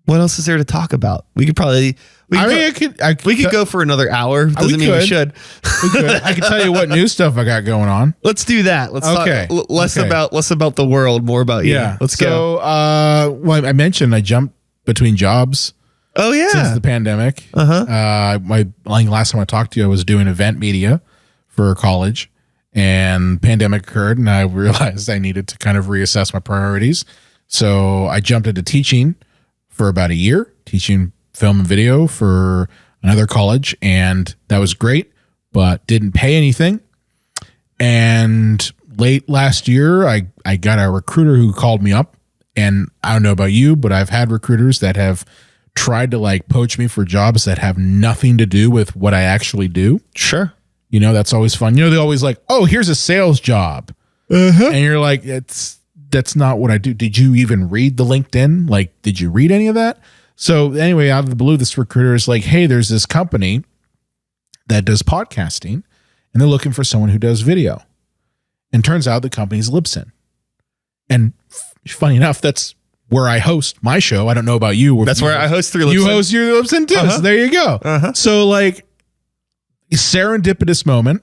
S1: what else is there to talk about? We could probably... We could go for another hour. Doesn't mean we should.
S2: We could. I can tell you what new stuff I got going on.
S1: Let's do that. Let's talk less about the world, more about you.
S2: Yeah.
S1: Let's go.
S2: Well, I mentioned I jumped between jobs.
S1: Oh yeah.
S2: Since the pandemic. Last time I talked to you, I was doing event media for college, and pandemic occurred, and I realized I needed to kind of reassess my priorities. So I jumped into teaching for about a year, teaching film and video for another college, and that was great, but didn't pay anything. And late last year, I got a recruiter who called me up, and I don't know about you, but I've had recruiters that have tried to like poach me for jobs that have nothing to do with what I actually do.
S1: Sure.
S2: You know, that's always fun. You know, they always like, oh, here's a sales job. And you're like, that's not what I do. Did you even read the LinkedIn? Like, did you read any of that? So anyway, out of the blue, this recruiter is like, hey, there's this company that does podcasting, and they're looking for someone who does video. And turns out the company's Libsyn. And funny enough, that's where I host my show. I don't know about you.
S1: That's where I host through Libsyn.
S2: You host your Libsyn too. So there you go. So like, serendipitous moment,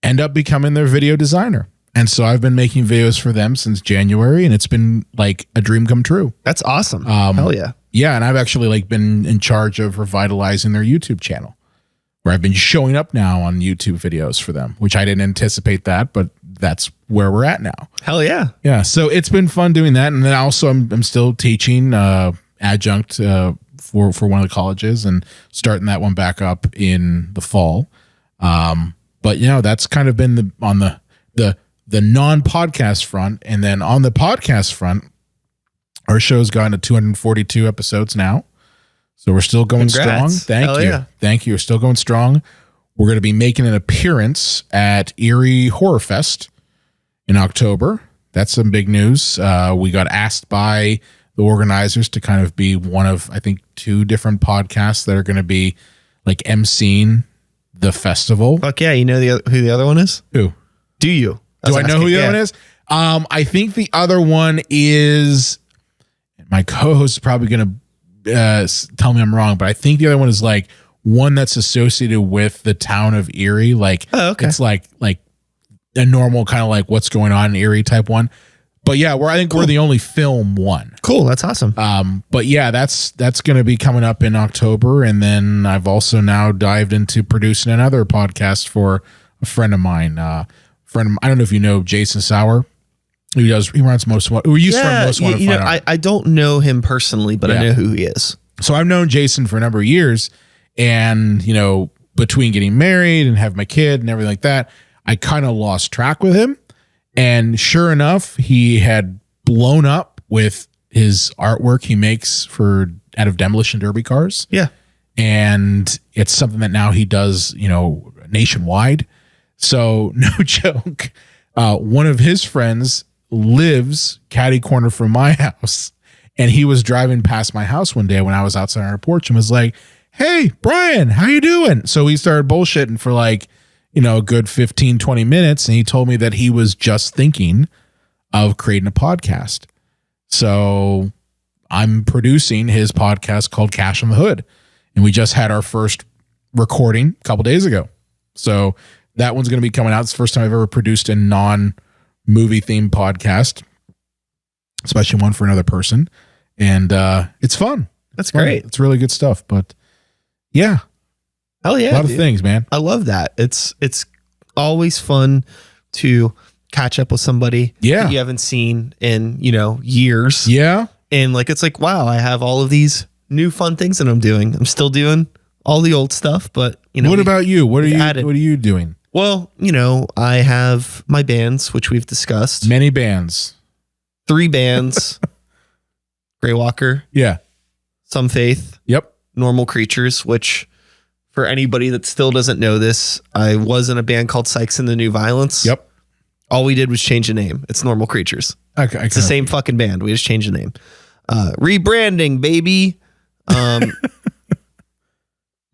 S2: end up becoming their video designer. And so I've been making videos for them since January, and it's been like a dream come true.
S1: That's awesome. Hell yeah.
S2: Yeah. And I've actually like been in charge of revitalizing their YouTube channel, where I've been showing up now on YouTube videos for them, which I didn't anticipate that, but that's where we're at now.
S1: Hell yeah.
S2: Yeah. So it's been fun doing that. And then also I'm still teaching adjunct for one of the colleges, and starting that one back up in the fall. But you know, that's kind of been on the non-podcast front. And then on the podcast front, our show's gotten to 242 episodes now. So we're still going strong. Thank you. Yeah. Thank you. We're still going strong. We're going to be making an appearance at Erie Horror Fest in October. That's some big news. We got asked by the organizers to kind of be one of, I think, 2 different podcasts that are going to be like emceeing the festival.
S1: Fuck yeah. You know who the other one is?
S2: Who?
S1: Do you?
S2: Do I know who the other one is? I think the other one is, my co-host is probably going to tell me I'm wrong, but I think the other one is like one that's associated with the town of Erie. Like, it's like a normal kind of like what's going on in Erie type one. But yeah, I think we're the only film one.
S1: Cool. That's awesome.
S2: But yeah, that's going to be coming up in October. And then I've also now dived into producing another podcast for a friend of mine. I don't know if you know Jason Sauer. He runs Most Wanted. Who used to run Most Wanted.
S1: I don't know him personally, but I know who he is.
S2: So I've known Jason for a number of years, and between getting married and having my kid and everything like that, I kind of lost track with him. And sure enough, he had blown up with his artwork he makes out of demolition derby cars.
S1: Yeah.
S2: And it's something that now he does, nationwide. So no joke. One of his friends lives catty corner from my house, and he was driving past my house one day when I was outside on our porch and was like, "Hey, Brian, how you doing?" So we started bullshitting for like, a good 15, 20 minutes. And he told me that he was just thinking of creating a podcast. So I'm producing his podcast called Cash on the Hood. And we just had our first recording a couple days ago. So that one's going to be coming out. It's the first time I've ever produced a non-movie themed podcast, especially one for another person. And it's fun.
S1: That's great.
S2: It's really good stuff. But yeah.
S1: Hell yeah.
S2: A lot of things, man.
S1: I love that. It's always fun to catch up with somebody that you haven't seen in, years.
S2: Yeah.
S1: And it's like, wow, I have all of these new fun things that I'm doing. I'm still doing all the old stuff, but
S2: what about you? What are you doing?
S1: Well, I have my bands, which we've discussed.
S2: Many bands.
S1: 3 bands. Greywalker.
S2: Yeah.
S1: Some Faith.
S2: Yep.
S1: Normal Creatures, which for anybody that still doesn't know this, I was in a band called Sykes and the New Violence.
S2: Yep.
S1: All we did was change the name. It's Normal Creatures.
S2: Okay.
S1: It's the same fucking band. We just changed the name. Rebranding, baby. And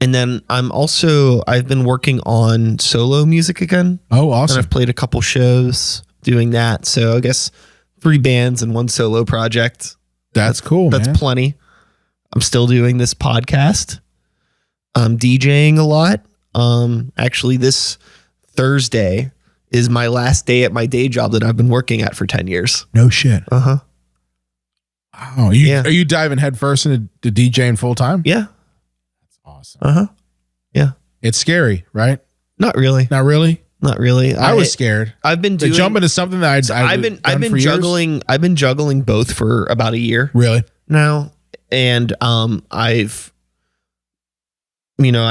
S1: then I've been working on solo music again.
S2: Oh, awesome.
S1: And I've played a couple shows doing that. So I guess 3 bands and 1 solo project.
S2: That's cool.
S1: That's plenty. I'm still doing this podcast. I'm DJing a lot. Actually, this Thursday is my last day at my day job that I've been working at for 10 years.
S2: No shit.
S1: Uh-huh.
S2: Oh, are you diving headfirst into DJing full time?
S1: Yeah.
S2: That's awesome.
S1: Uh-huh. Yeah.
S2: It's scary, right?
S1: Not really.
S2: Not really?
S1: Not really.
S2: I was scared.
S1: I've been doing,
S2: jump into something that I've been
S1: juggling.
S2: Years?
S1: I've been juggling both for about a year.
S2: Really?
S1: Now. And I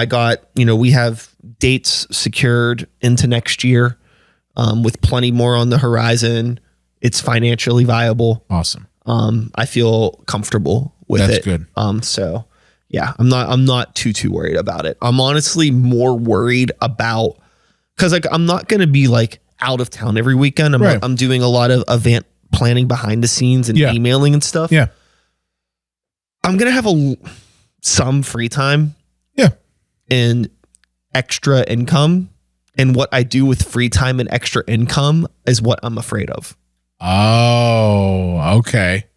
S1: got, we have dates secured into next year with plenty more on the horizon. It's financially viable.
S2: Awesome.
S1: I feel comfortable with it.
S2: That's good.
S1: So yeah, I'm not too worried about it. I'm honestly more worried about, cause I'm not going to be out of town every weekend. I'm doing a lot of event planning behind the scenes and emailing and stuff.
S2: Yeah.
S1: I'm going to have some free time.
S2: Yeah.
S1: And extra income. And what I do with free time and extra income is what I'm afraid of.
S2: Oh, okay.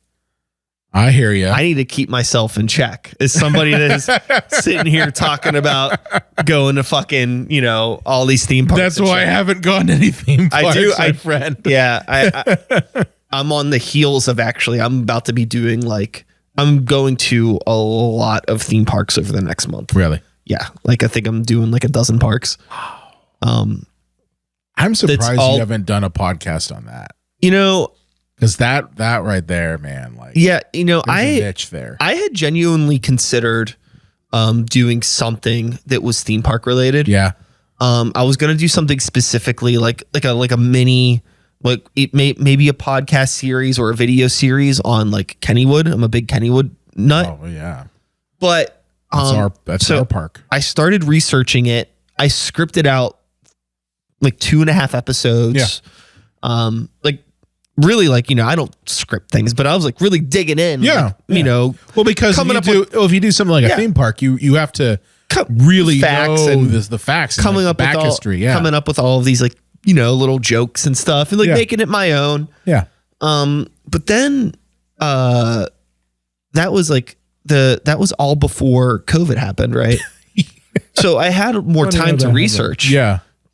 S2: I hear you.
S1: I need to keep myself in check. As somebody that is sitting here talking about going to fucking, all these theme parks.
S2: That's why I haven't gone to any theme parks, my friend.
S1: Yeah. I'm on the heels of I'm about to be doing I'm going to a lot of theme parks over the next month.
S2: Really?
S1: Yeah. I think I'm doing a dozen parks.
S2: I'm surprised you haven't done a podcast on that. Because that right there, man,
S1: yeah,
S2: a niche there.
S1: I had genuinely considered doing something that was theme park related.
S2: Yeah.
S1: I was gonna do something specifically like a mini, maybe a podcast series or a video series on Kennywood. I'm a big Kennywood nut.
S2: Oh yeah.
S1: But
S2: that's our park.
S1: I started researching it. I scripted out 2.5 episodes.
S2: Yeah.
S1: really like, I don't script things, but I was like really digging in.
S2: Yeah.
S1: Like,
S2: well, because if you do something like a theme park, you have to really
S1: facts
S2: know
S1: and
S2: the facts and
S1: coming
S2: like
S1: up
S2: the back
S1: with
S2: history.
S1: coming up with all of these like, little jokes and stuff and like making it my own.
S2: Yeah.
S1: But then, that was like that was all before COVID happened. Right. So I had more time to research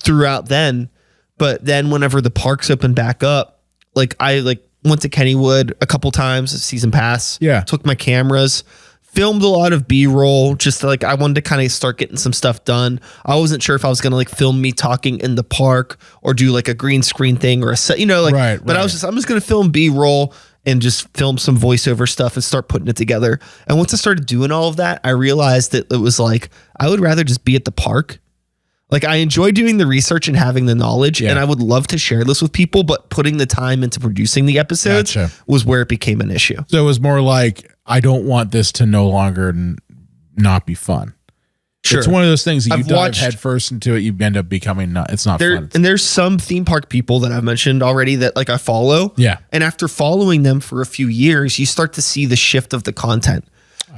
S1: throughout then. But then whenever the parks opened back up, like I went to Kennywood a couple times, season pass.
S2: Yeah.
S1: Took my cameras, filmed a lot of B-roll. Just like I wanted to kind of start getting some stuff done. I wasn't sure if I was going to like film me talking in the park or do like a green screen thing or a set,
S2: right.
S1: But I'm just going to film B-roll and just film some voiceover stuff and start putting it together. And once I started doing all of that, I realized that it was like, I would rather just be at the park. Like I enjoy doing the research and having the knowledge and I would love to share this with people, but putting the time into producing the episodes was where it became an issue.
S2: So it was more like, I don't want this to no longer not be fun. Sure. It's one of those things that you dive head first into it, you end up becoming it's not fun.
S1: And there's some theme park people that I've mentioned already that like I follow.
S2: Yeah.
S1: And after following them for a few years, you start to see the shift of the content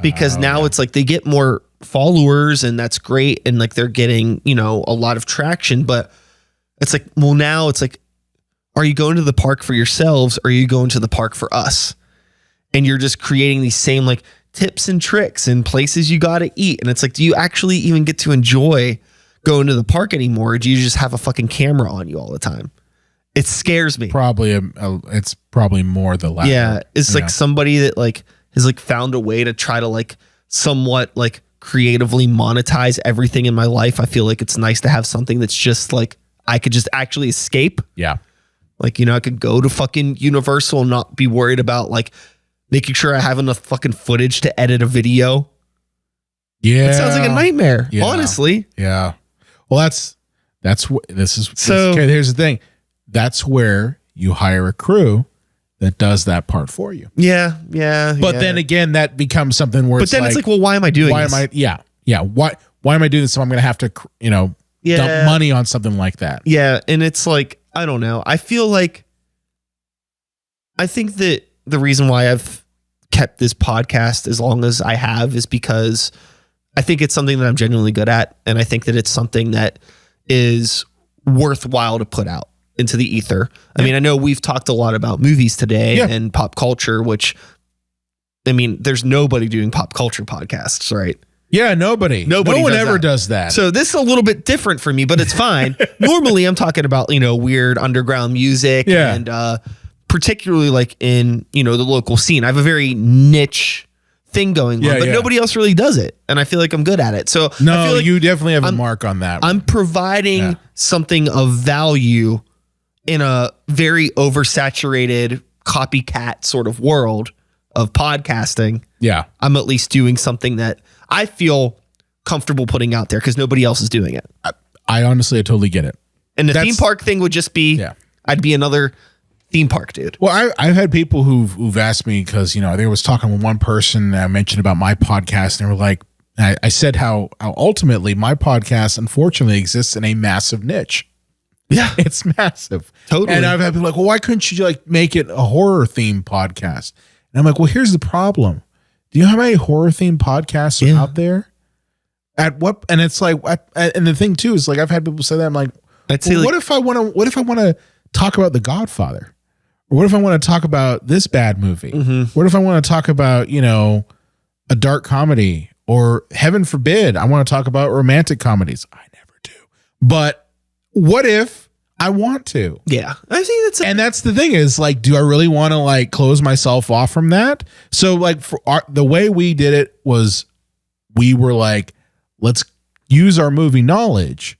S1: because now it's like they get more followers and that's great. And like they're getting, a lot of traction, but it's like, well, now it's like, are you going to the park for yourselves or are you going to the park for us? And you're just creating these same like tips and tricks and places you got to eat. And it's like, do you actually even get to enjoy going to the park anymore? Or do you just have a fucking camera on you all the time? It scares me.
S2: Probably, it's probably more the latter.
S1: Yeah. It's like somebody that like has like found a way to try to like somewhat like creatively monetize everything in my life. I feel like it's nice to have something that's just like, I could just actually escape.
S2: Yeah.
S1: Like, I could go to fucking Universal and not be worried about like, making sure I have enough fucking footage to edit a video.
S2: Yeah.
S1: It sounds like a nightmare, honestly.
S2: Yeah. Well, okay, here's the thing. That's where you hire a crew that does that part for you.
S1: Yeah.
S2: But then again, that becomes something where
S1: it's like, well, why am I doing this?
S2: Yeah. Why am I doing this? So I'm going to have to, dump money on something like that.
S1: Yeah. And it's like, I don't know. I think that the reason why I've kept this podcast as long as I have is because I think it's something that I'm genuinely good at. And I think that it's something that is worthwhile to put out into the ether. I mean, I know we've talked a lot about movies today and pop culture, which, I mean, there's nobody doing pop culture podcasts, right?
S2: Yeah, nobody. No one ever does that.
S1: So this is a little bit different for me, but it's fine. Normally I'm talking about, weird underground music and, particularly like in, the local scene. I have a very niche thing going on, but nobody else really does it. And I feel like I'm good at it. So I feel like
S2: you definitely have a mark on that.
S1: I'm providing something of value in a very oversaturated copycat sort of world of podcasting.
S2: Yeah.
S1: I'm at least doing something that I feel comfortable putting out there because nobody else is doing it.
S2: I honestly totally get it.
S1: And the theme park thing would just be, I'd be another theme park dude.
S2: Well, I've had people who've asked me because, I think I was talking with one person that I mentioned about my podcast and they were like, I said how ultimately my podcast unfortunately exists in a massive niche.
S1: Yeah.
S2: It's massive.
S1: Totally.
S2: And I've had people like, well, why couldn't you like make it a horror themed podcast? And I'm like, well, here's the problem. Do you know how many horror themed podcasts are out there? At what? And it's like, and the thing too is like, I've had people say that. I'm like, what if I want to talk about The Godfather? Or what if I want to talk about this bad movie? Mm-hmm. What if I want to talk about, a dark comedy? Or heaven forbid, I want to talk about romantic comedies. I never do. But what if I want to?
S1: Yeah. I think
S2: that's the thing is like, do I really want to like close myself off from that? So like the way we did it was we were like, let's use our movie knowledge,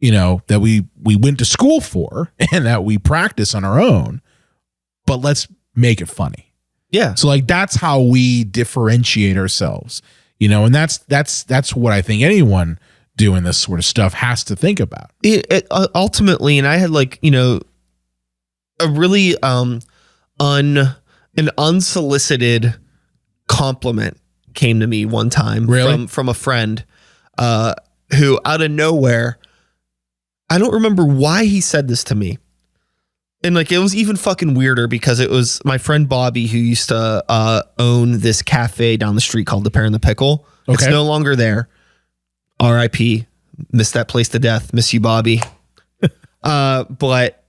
S2: that we went to school for and that we practice on our own, but let's make it funny.
S1: Yeah.
S2: So like, that's how we differentiate ourselves, and that's what I think anyone doing this sort of stuff has to think about.
S1: Ultimately, and I had like, a really an unsolicited compliment came to me one time from a friend who out of nowhere, I don't remember why he said this to me, And like, it was even fucking weirder because it was my friend Bobby who used to own this cafe down the street called the Pear and the Pickle. Okay. It's no longer there. R.I.P. Miss that place to death. Miss you, Bobby. But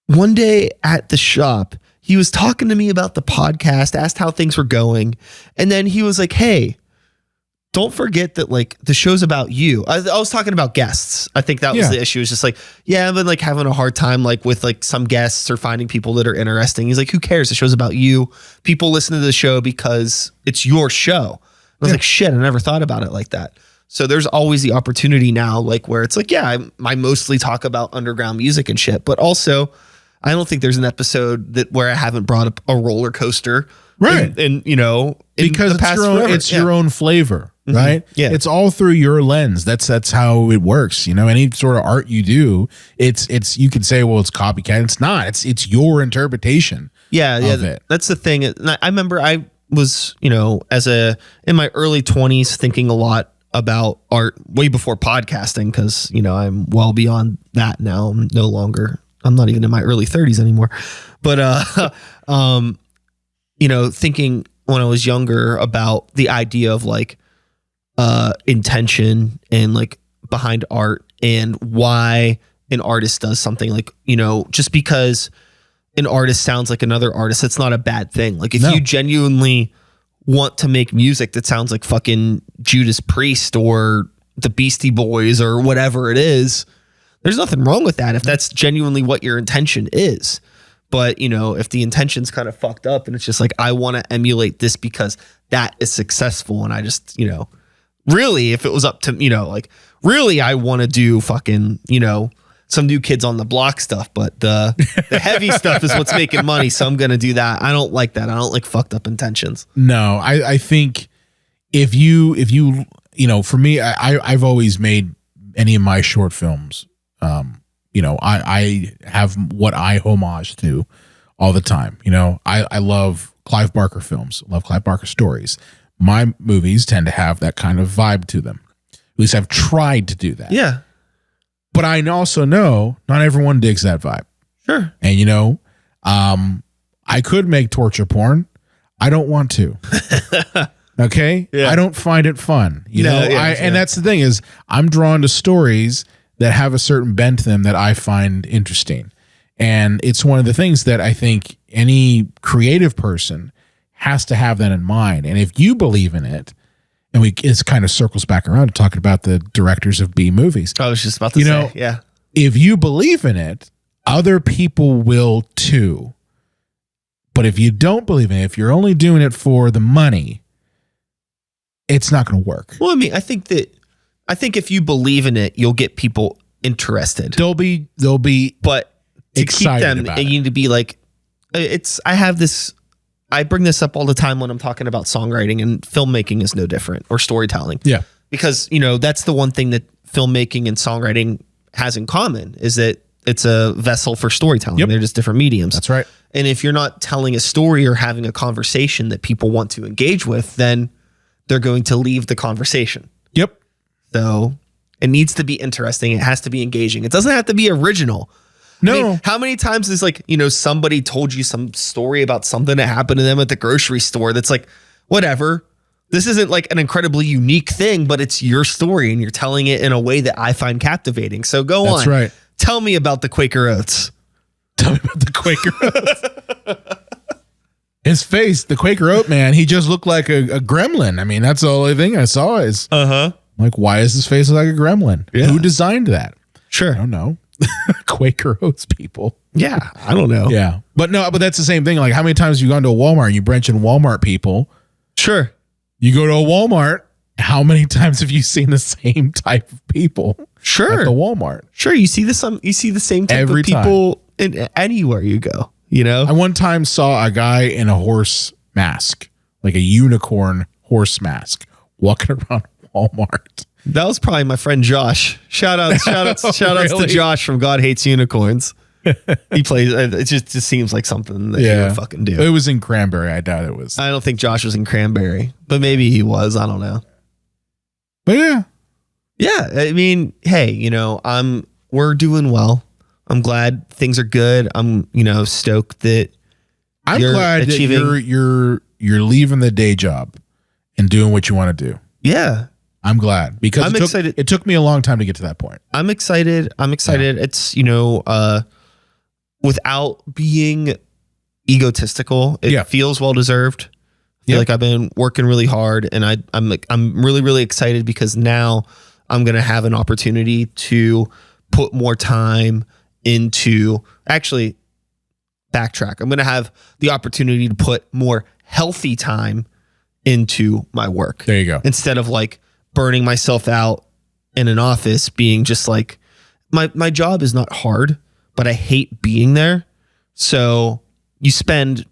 S1: one day at the shop, he was talking to me about the podcast, asked how things were going. And then he was like, hey, don't forget that like the show's about you. I was talking about guests. I think that was the issue. It's just like, yeah, I've been like having a hard time like with like some guests or finding people that are interesting. He's like, who cares? The show's about you. People listen to the show because it's your show. I was like, shit, I never thought about it like that. So there's always the opportunity now, like where it's like, yeah, I mostly talk about underground music and shit, but also I don't think there's an episode that where I haven't brought up a roller coaster.
S2: Right.
S1: And you know,
S2: because it's your own flavor, right?
S1: Yeah.
S2: It's all through your lens. That's how it works. You know, any sort of art you do, it's you can say, well, it's copycat. It's not. It's your interpretation. Of it.
S1: That's the thing. I remember I was, you know, in my early 20s thinking a lot about art way before podcasting because, you know, I'm well beyond that now. I'm not even in my early 30s anymore. But you know, thinking when I was younger about the idea of like intention and like behind art and why an artist does something, like, you know, just because an artist sounds like another artist, it's not a bad thing. Like if you genuinely want to make music that sounds like fucking Judas Priest or the Beastie Boys or whatever it is, there's nothing wrong with that if that's genuinely what your intention is. But, you know, if the intention's kind of fucked up and it's just like, I want to emulate this because that is successful. And I just, you know, really, if it was up to, you know, like really, I want to do fucking, you know, some New Kids on the Block stuff, but the heavy stuff is what's making money. So I'm going to do that. I don't like that. I don't like fucked up intentions.
S2: No, I think if you, you know, for me, I've always made any of my short films, you know, I have what I homage to all the time. You know, I love Clive Barker films, love Clive Barker stories. My movies tend to have that kind of vibe to them. At least I've tried to do that.
S1: Yeah.
S2: But I also know not everyone digs that vibe.
S1: Sure.
S2: And, you know, I could make torture porn. I don't want to. Okay. Yeah. I don't find it fun. You know, and that's the thing is I'm drawn to stories that have a certain bent to them that I find interesting. And it's one of the things that I think any creative person has to have that in mind. And if you believe in it, and it kind of circles back around to talking about the directors of B movies.
S1: I was just about to say, yeah.
S2: If you believe in it, other people will too. But if you don't believe in it, if you're only doing it for the money, it's not going to work.
S1: Well, I mean, I think if you believe in it, you'll get people interested.
S2: They'll be,
S1: but to
S2: excited
S1: keep them,
S2: about
S1: you need to be like, I bring this up all the time when I'm talking about songwriting, and filmmaking is no different, or storytelling.
S2: Yeah.
S1: Because, you know, that's the one thing that filmmaking and songwriting has in common is that it's a vessel for storytelling. Yep. They're just different mediums.
S2: That's right.
S1: And if you're not telling a story or having a conversation that people want to engage with, then they're going to leave the conversation.
S2: Yep.
S1: So it needs to be interesting. It has to be engaging. It doesn't have to be original.
S2: No.
S1: I mean, how many times is like, you know, somebody told you some story about something that happened to them at the grocery store that's like, whatever. This isn't like an incredibly unique thing, but it's your story and you're telling it in a way that I find captivating. So go on.
S2: That's right.
S1: Tell me about the Quaker Oats.
S2: Tell me about the Quaker Oats. His face, the Quaker Oat man, he just looked like a gremlin. I mean, that's the only thing I saw is like, why is his face look like a gremlin? Yeah. Who designed that?
S1: Sure.
S2: I don't know. Quaker Oats people.
S1: Yeah, I don't know.
S2: Yeah. But that's the same thing. Like, how many times have you gone to a Walmart and you branch in Walmart people?
S1: Sure.
S2: You go to a Walmart, how many times have you seen the same type of people?
S1: Sure.
S2: At the Walmart.
S1: Sure. You see the same type
S2: Every
S1: of people in anywhere you go, you know?
S2: I one time saw a guy in a horse mask, like a unicorn horse mask, walking around Walmart.
S1: That was probably my friend Josh. Shout outs to Josh from God Hates Unicorns. He plays. It just seems like something that he would fucking do.
S2: It was in Cranberry. I doubt it was.
S1: I don't think Josh was in Cranberry, but maybe he was. I don't know.
S2: But yeah.
S1: I mean, hey, you know, we're doing well. I'm glad things are good. I'm, stoked that
S2: I'm glad that you're leaving the day job and doing what you want to do.
S1: Yeah.
S2: I'm glad because
S1: I'm excited.
S2: It took me a long time to get to that point.
S1: I'm excited. Yeah. It's, without being egotistical, it feels well-deserved. I feel like I've been working really hard, and I'm really, really excited because now I'm going to have an opportunity to put more time into actually backtrack. I'm going to have the opportunity to put more healthy time into my work.
S2: There you go.
S1: Instead of like burning myself out in an office, being just like, my job is not hard, but I hate being there. So you spend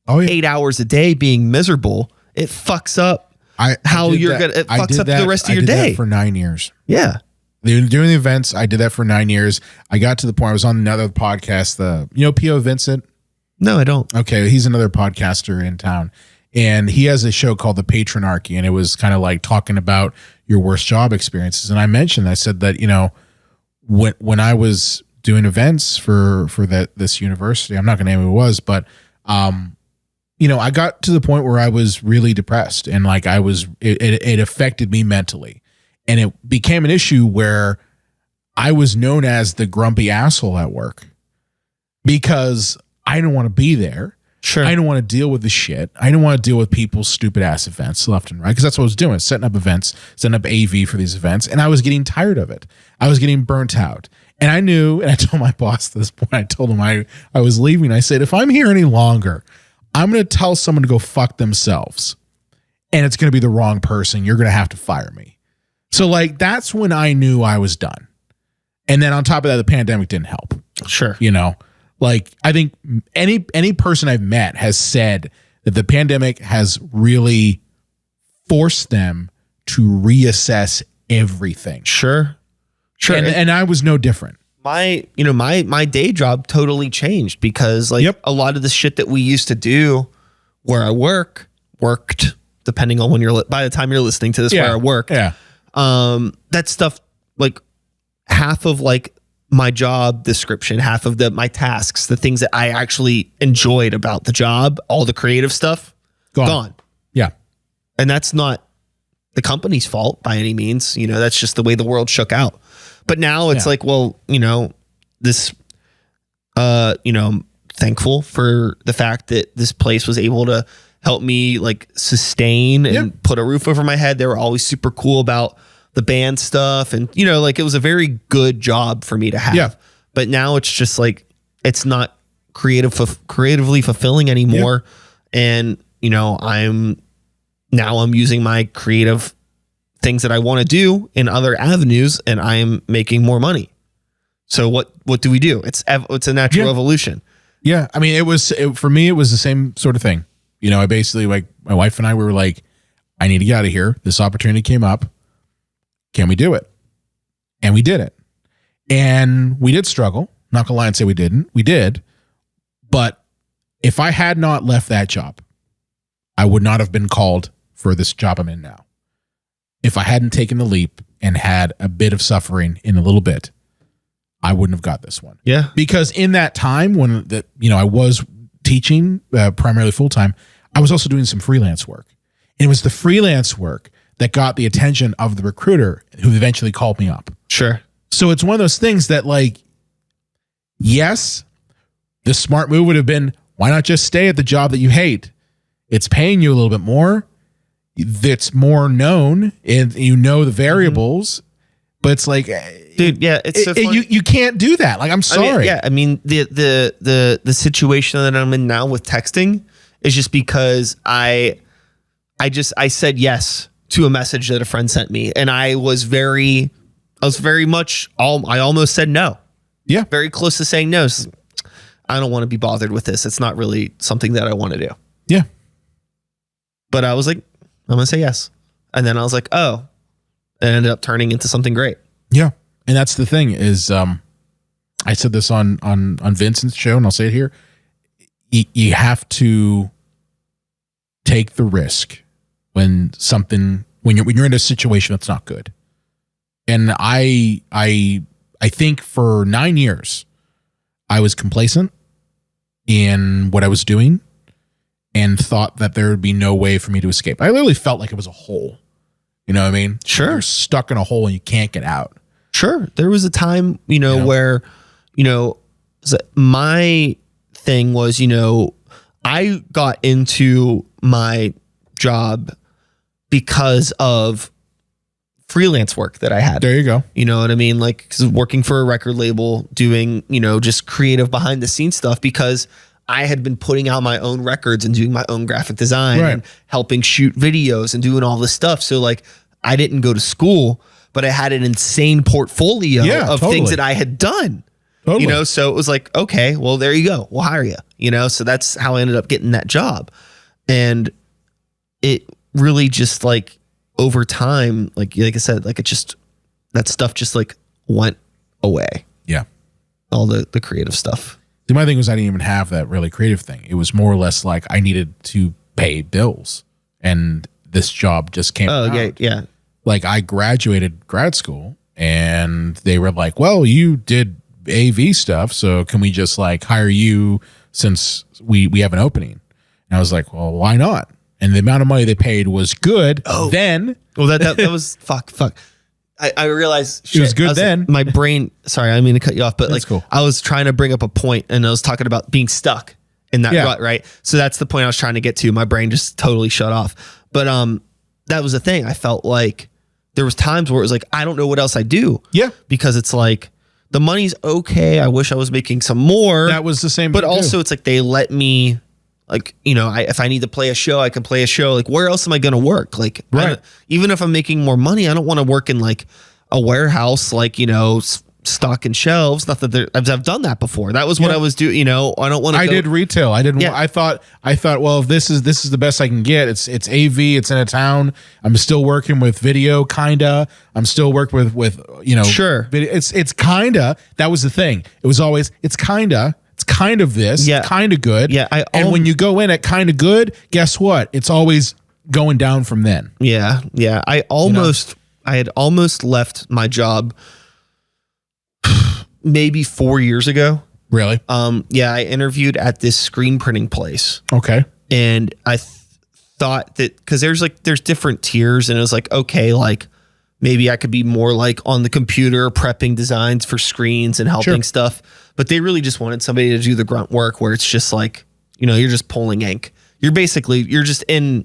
S1: 8 hours a day being miserable. It fucks up it fucks up the rest of your day.
S2: I did that for 9 years.
S1: Yeah.
S2: During the events, I did that for 9 years. I got to the point, I was on another podcast, P.O. Vincent?
S1: No, I don't.
S2: Okay, he's another podcaster in town. And he has a show called The Patronarchy, and it was kind of like talking about your worst job experiences. And I said that, when I was doing events for this university, I'm not going to name who it was, but I got to the point where I was really depressed, and like it affected me mentally. And it became an issue where I was known as the grumpy asshole at work because I didn't want to be there.
S1: Sure.
S2: I didn't want to deal with the shit. I didn't want to deal with people's stupid ass events left and right, because that's what I was doing, setting up events, setting up AV for these events. And I was getting tired of it. I was getting burnt out. And I knew, and I told my boss at this point, I told him I was leaving. I said, if I'm here any longer, I'm going to tell someone to go fuck themselves. And it's going to be the wrong person. You're going to have to fire me. So like, that's when I knew I was done. And then on top of that, the pandemic didn't help.
S1: Sure.
S2: Like I think any person I've met has said that the pandemic has really forced them to reassess everything.
S1: Sure.
S2: And I was no different.
S1: My day job totally changed because a lot of the shit that we used to do where I worked, depending on by the time you're listening to this, where I work.
S2: Yeah.
S1: That stuff, like half of like my job description, half of my tasks, the things that I actually enjoyed about the job, all the creative stuff, gone.
S2: Yeah.
S1: And that's not the company's fault by any means. That's just the way the world shook out. But now it's like, well, this, I'm thankful for the fact that this place was able to help me like sustain and put a roof over my head. They were always super cool about the band stuff. And, it was a very good job for me to have. Yeah. But now it's just like, it's not creatively fulfilling anymore. Yeah. And, I'm using my creative things that I want to do in other avenues, and I am making more money. So what do we do? It's a natural evolution.
S2: Yeah. I mean, for me, it was the same sort of thing. I basically, like, my wife and I, we were like, I need to get out of here. This opportunity came up. Can we do it? And we did it. And we did struggle. Not gonna lie and say we didn't. We did. But if I had not left that job, I would not have been called for this job I'm in now. If I hadn't taken the leap and had a bit of suffering in a little bit, I wouldn't have got this one.
S1: Yeah.
S2: Because in that time when I was teaching primarily full-time, I was also doing some freelance work. And it was the freelance work that got the attention of the recruiter who eventually called me up.
S1: Sure.
S2: So it's one of those things that, like, yes, the smart move would have been, why not just stay at the job that you hate? It's paying you a little bit more. It's more known, and the variables. Mm-hmm. But it's like,
S1: dude, yeah, it's so funny.
S2: You can't do that. Like, I'm sorry.
S1: I mean, the situation that I'm in now with texting is just because I said yes to a message that a friend sent me, and I almost said no.
S2: Yeah.
S1: Very close to saying no. I don't want to be bothered with this. It's not really something that I want to do.
S2: Yeah.
S1: But I was like, I'm going to say yes. And then I was like, oh, it ended up turning into something great.
S2: Yeah. And that's the thing is, I said this on Vincent's show, and I'll say it here. You have to take the risk when you're in a situation that's not good. And I think for 9 years, I was complacent in what I was doing and thought that there would be no way for me to escape. I literally felt like it was a hole. You know what I mean?
S1: Sure.
S2: You're stuck in a hole and you can't get out.
S1: Sure. There was a time, where, my thing was, I got into my job because of freelance work that I had.
S2: There you go.
S1: You know what I mean? Like, 'cause working for a record label, doing, just creative behind the scenes stuff, because I had been putting out my own records and doing my own graphic design and helping shoot videos and doing all this stuff. So like, I didn't go to school, but I had an insane portfolio of things that I had done. Totally. So it was like, okay, well, there you go. We'll hire you, so that's how I ended up getting that job. And it really just like over time, like I said, like that stuff just like went away.
S2: Yeah.
S1: All the creative stuff.
S2: My thing was I didn't even have that really creative thing. It was more or less like I needed to pay bills and this job just came out.
S1: Yeah.
S2: Like I graduated grad school and they were like, well, you did AV stuff, so can we just like hire you since we have an opening? And I was like, well, why not? And the amount of money they paid was good then.
S1: Well, that was fuck. I realized
S2: it was good then.
S1: My brain, sorry, I didn't mean to cut you off, but
S2: that's
S1: like
S2: cool.
S1: I was trying to bring up a point and I was talking about being stuck in that rut, right? So that's the point I was trying to get to. My brain just totally shut off. But that was the thing. I felt like there was times where it was like, I don't know what else I do. Yeah. Because it's like, the money's okay. I wish I was making some more.
S2: That was the same.
S1: But also it's like they let me, like, if I need to play a show, I can play a show. Like, where else am I going to work? Like, even if I'm making more money, I don't want to work in like a warehouse, like, stocking shelves. Not that I've done that before. That was what I was doing. I don't want to.
S2: I did retail. I didn't. Yeah. I thought. Well, if this is the best I can get. It's AV. It's in a town. I'm still working with video, kinda. I'm still working with
S1: Sure.
S2: Video. It's kinda. That was the thing. It was always it's kinda. It's kind of this. Yeah. Kind of good.
S1: Yeah.
S2: And when you go in at kind of good, guess what? It's always going down from then.
S1: Yeah. Yeah. I had almost left my job maybe 4 years ago.
S2: Really?
S1: Yeah, I interviewed at this screen printing place.
S2: Okay.
S1: And I thought that because there's different tiers, and it was like, okay, like maybe I could be more like on the computer prepping designs for screens and helping stuff. But they really just wanted somebody to do the grunt work where it's just like, you're just pulling ink. I mean,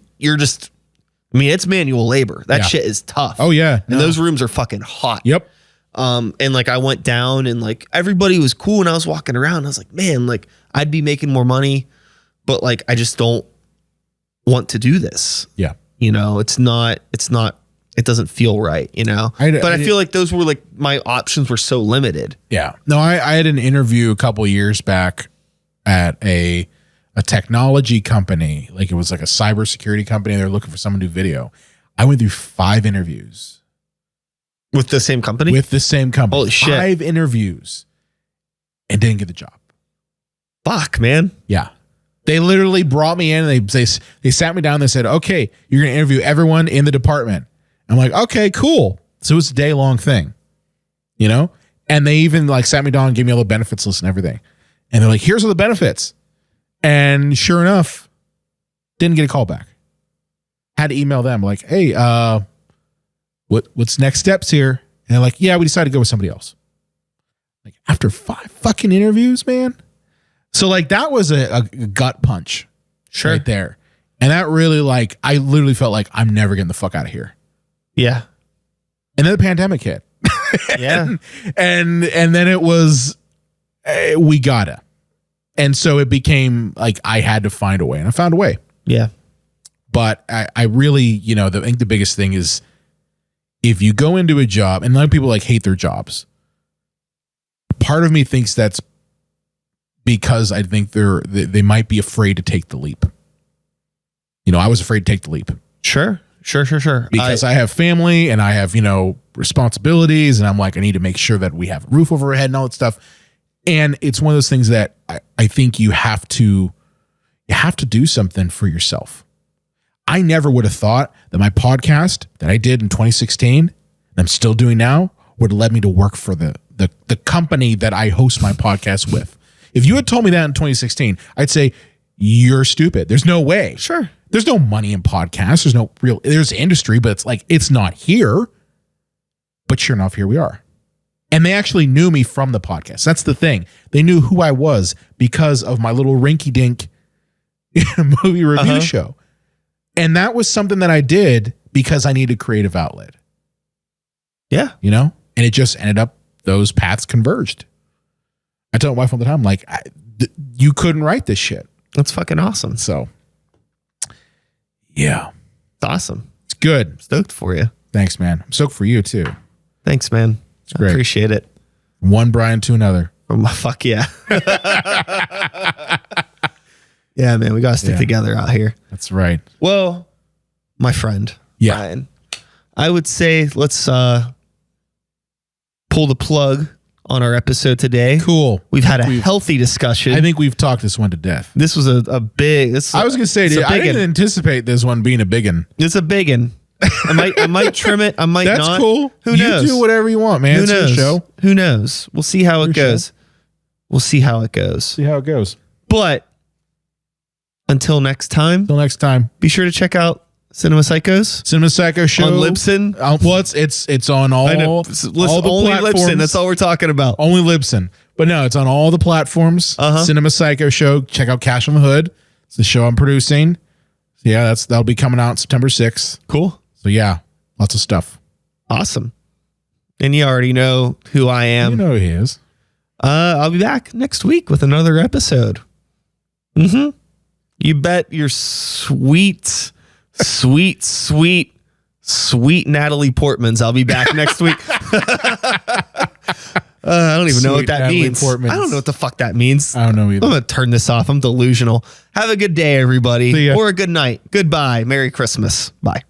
S1: it's manual labor. That shit is tough.
S2: Oh yeah.
S1: And those rooms are fucking hot.
S2: Yep.
S1: And like I went down and like everybody was cool and I was walking around and I was like, man, like I'd be making more money, but like I just don't want to do this.
S2: Yeah.
S1: It doesn't feel right, I feel like those were like my options were so limited.
S2: Yeah. No, I had an interview a couple of years back at a technology company. Like it was like a cybersecurity company. They're looking for someone to do video. I went through 5 interviews.
S1: With the same company?
S2: With the same company.
S1: Holy shit.
S2: 5 interviews and didn't get the job.
S1: Fuck, man.
S2: Yeah. They literally brought me in and they sat me down. They said, okay, you're going to interview everyone in the department. I'm like, okay, cool. So it's a day-long thing, And they even like sat me down and gave me all the benefits list and everything. And they're like, here's all the benefits. And sure enough, didn't get a call back. Had to email them like, hey, what's next steps here? And they're like, yeah, we decided to go with somebody else. Like after 5 fucking interviews, man. So like that was a gut punch right there. And that really like, I literally felt like I'm never getting the fuck out of here.
S1: Yeah.
S2: And then the pandemic hit.
S1: Yeah.
S2: and then it was, we gotta. And so it became like, I had to find a way and I found a way.
S1: Yeah.
S2: But I really, I think the biggest thing is if you go into a job, and a lot of people like hate their jobs. Part of me thinks that's because I think they might be afraid to take the leap. I was afraid to take the leap.
S1: Sure.
S2: Because I have family and I have, responsibilities, and I'm like, I need to make sure that we have a roof over our head and all that stuff. And it's one of those things that I think you have to do something for yourself. I never would have thought that my podcast that I did in 2016, and I'm still doing now, would have led me to work for the company that I host my podcast with. If you had told me that in 2016, I'd say you're stupid. There's no way.
S1: Sure.
S2: There's no money in podcasts. There's industry, but it's like, it's not here. But sure enough, here we are. And they actually knew me from the podcast. That's the thing. They knew who I was because of my little rinky-dink movie review show. And that was something that I did because I needed a creative outlet.
S1: Yeah.
S2: You know? And it just ended up, those paths converged. I tell my wife all the time, like, you couldn't write this shit.
S1: That's fucking awesome.
S2: So, yeah.
S1: It's awesome.
S2: It's good.
S1: Stoked for you.
S2: Thanks, man. I'm stoked for you, too.
S1: Thanks, man.
S2: It's great.
S1: I appreciate it.
S2: One Brian to another.
S1: Fuck yeah. Yeah, man. We got to stick together out here.
S2: That's right.
S1: Well, my friend,
S2: yeah.
S1: Brian, I would say let's pull the plug on our episode today.
S2: Cool.
S1: We've had a healthy discussion.
S2: I think we've talked this one to death.
S1: This was a big...
S2: I was going to say, dude, I didn't anticipate this one being a big one.
S1: It's a big one. I might trim it. I might not.
S2: That's cool.
S1: Who knows?
S2: You do whatever you want, man.
S1: Who
S2: it's
S1: knows?
S2: your show.
S1: Who knows? We'll see how it goes.
S2: Show.
S1: We'll see how it goes.
S2: See how it goes.
S1: But until next time, be sure to check out Cinema Psychos.
S2: Cinema Psycho Show
S1: on Libsyn.
S2: Well, it's on all the
S1: only
S2: platforms.
S1: Libsyn. That's all we're talking about.
S2: Only Libsyn. But no, it's on all the platforms. Cinema Psycho Show. Check out Cash on the Hood. It's the show I'm producing. So yeah, that'll be coming out September 6th.
S1: Cool.
S2: So yeah, lots of stuff.
S1: Awesome. And you already know who I am.
S2: You know who he is.
S1: I'll be back next week with another episode. You bet your sweet Natalie Portman's I'll be back next week. I don't even know what that
S2: Natalie
S1: means.
S2: Portman's.
S1: I don't know what the fuck that means.
S2: I don't know either.
S1: I'm going to turn this off. I'm delusional. Have a good day, everybody. Or a good night. Goodbye. Merry Christmas. Bye.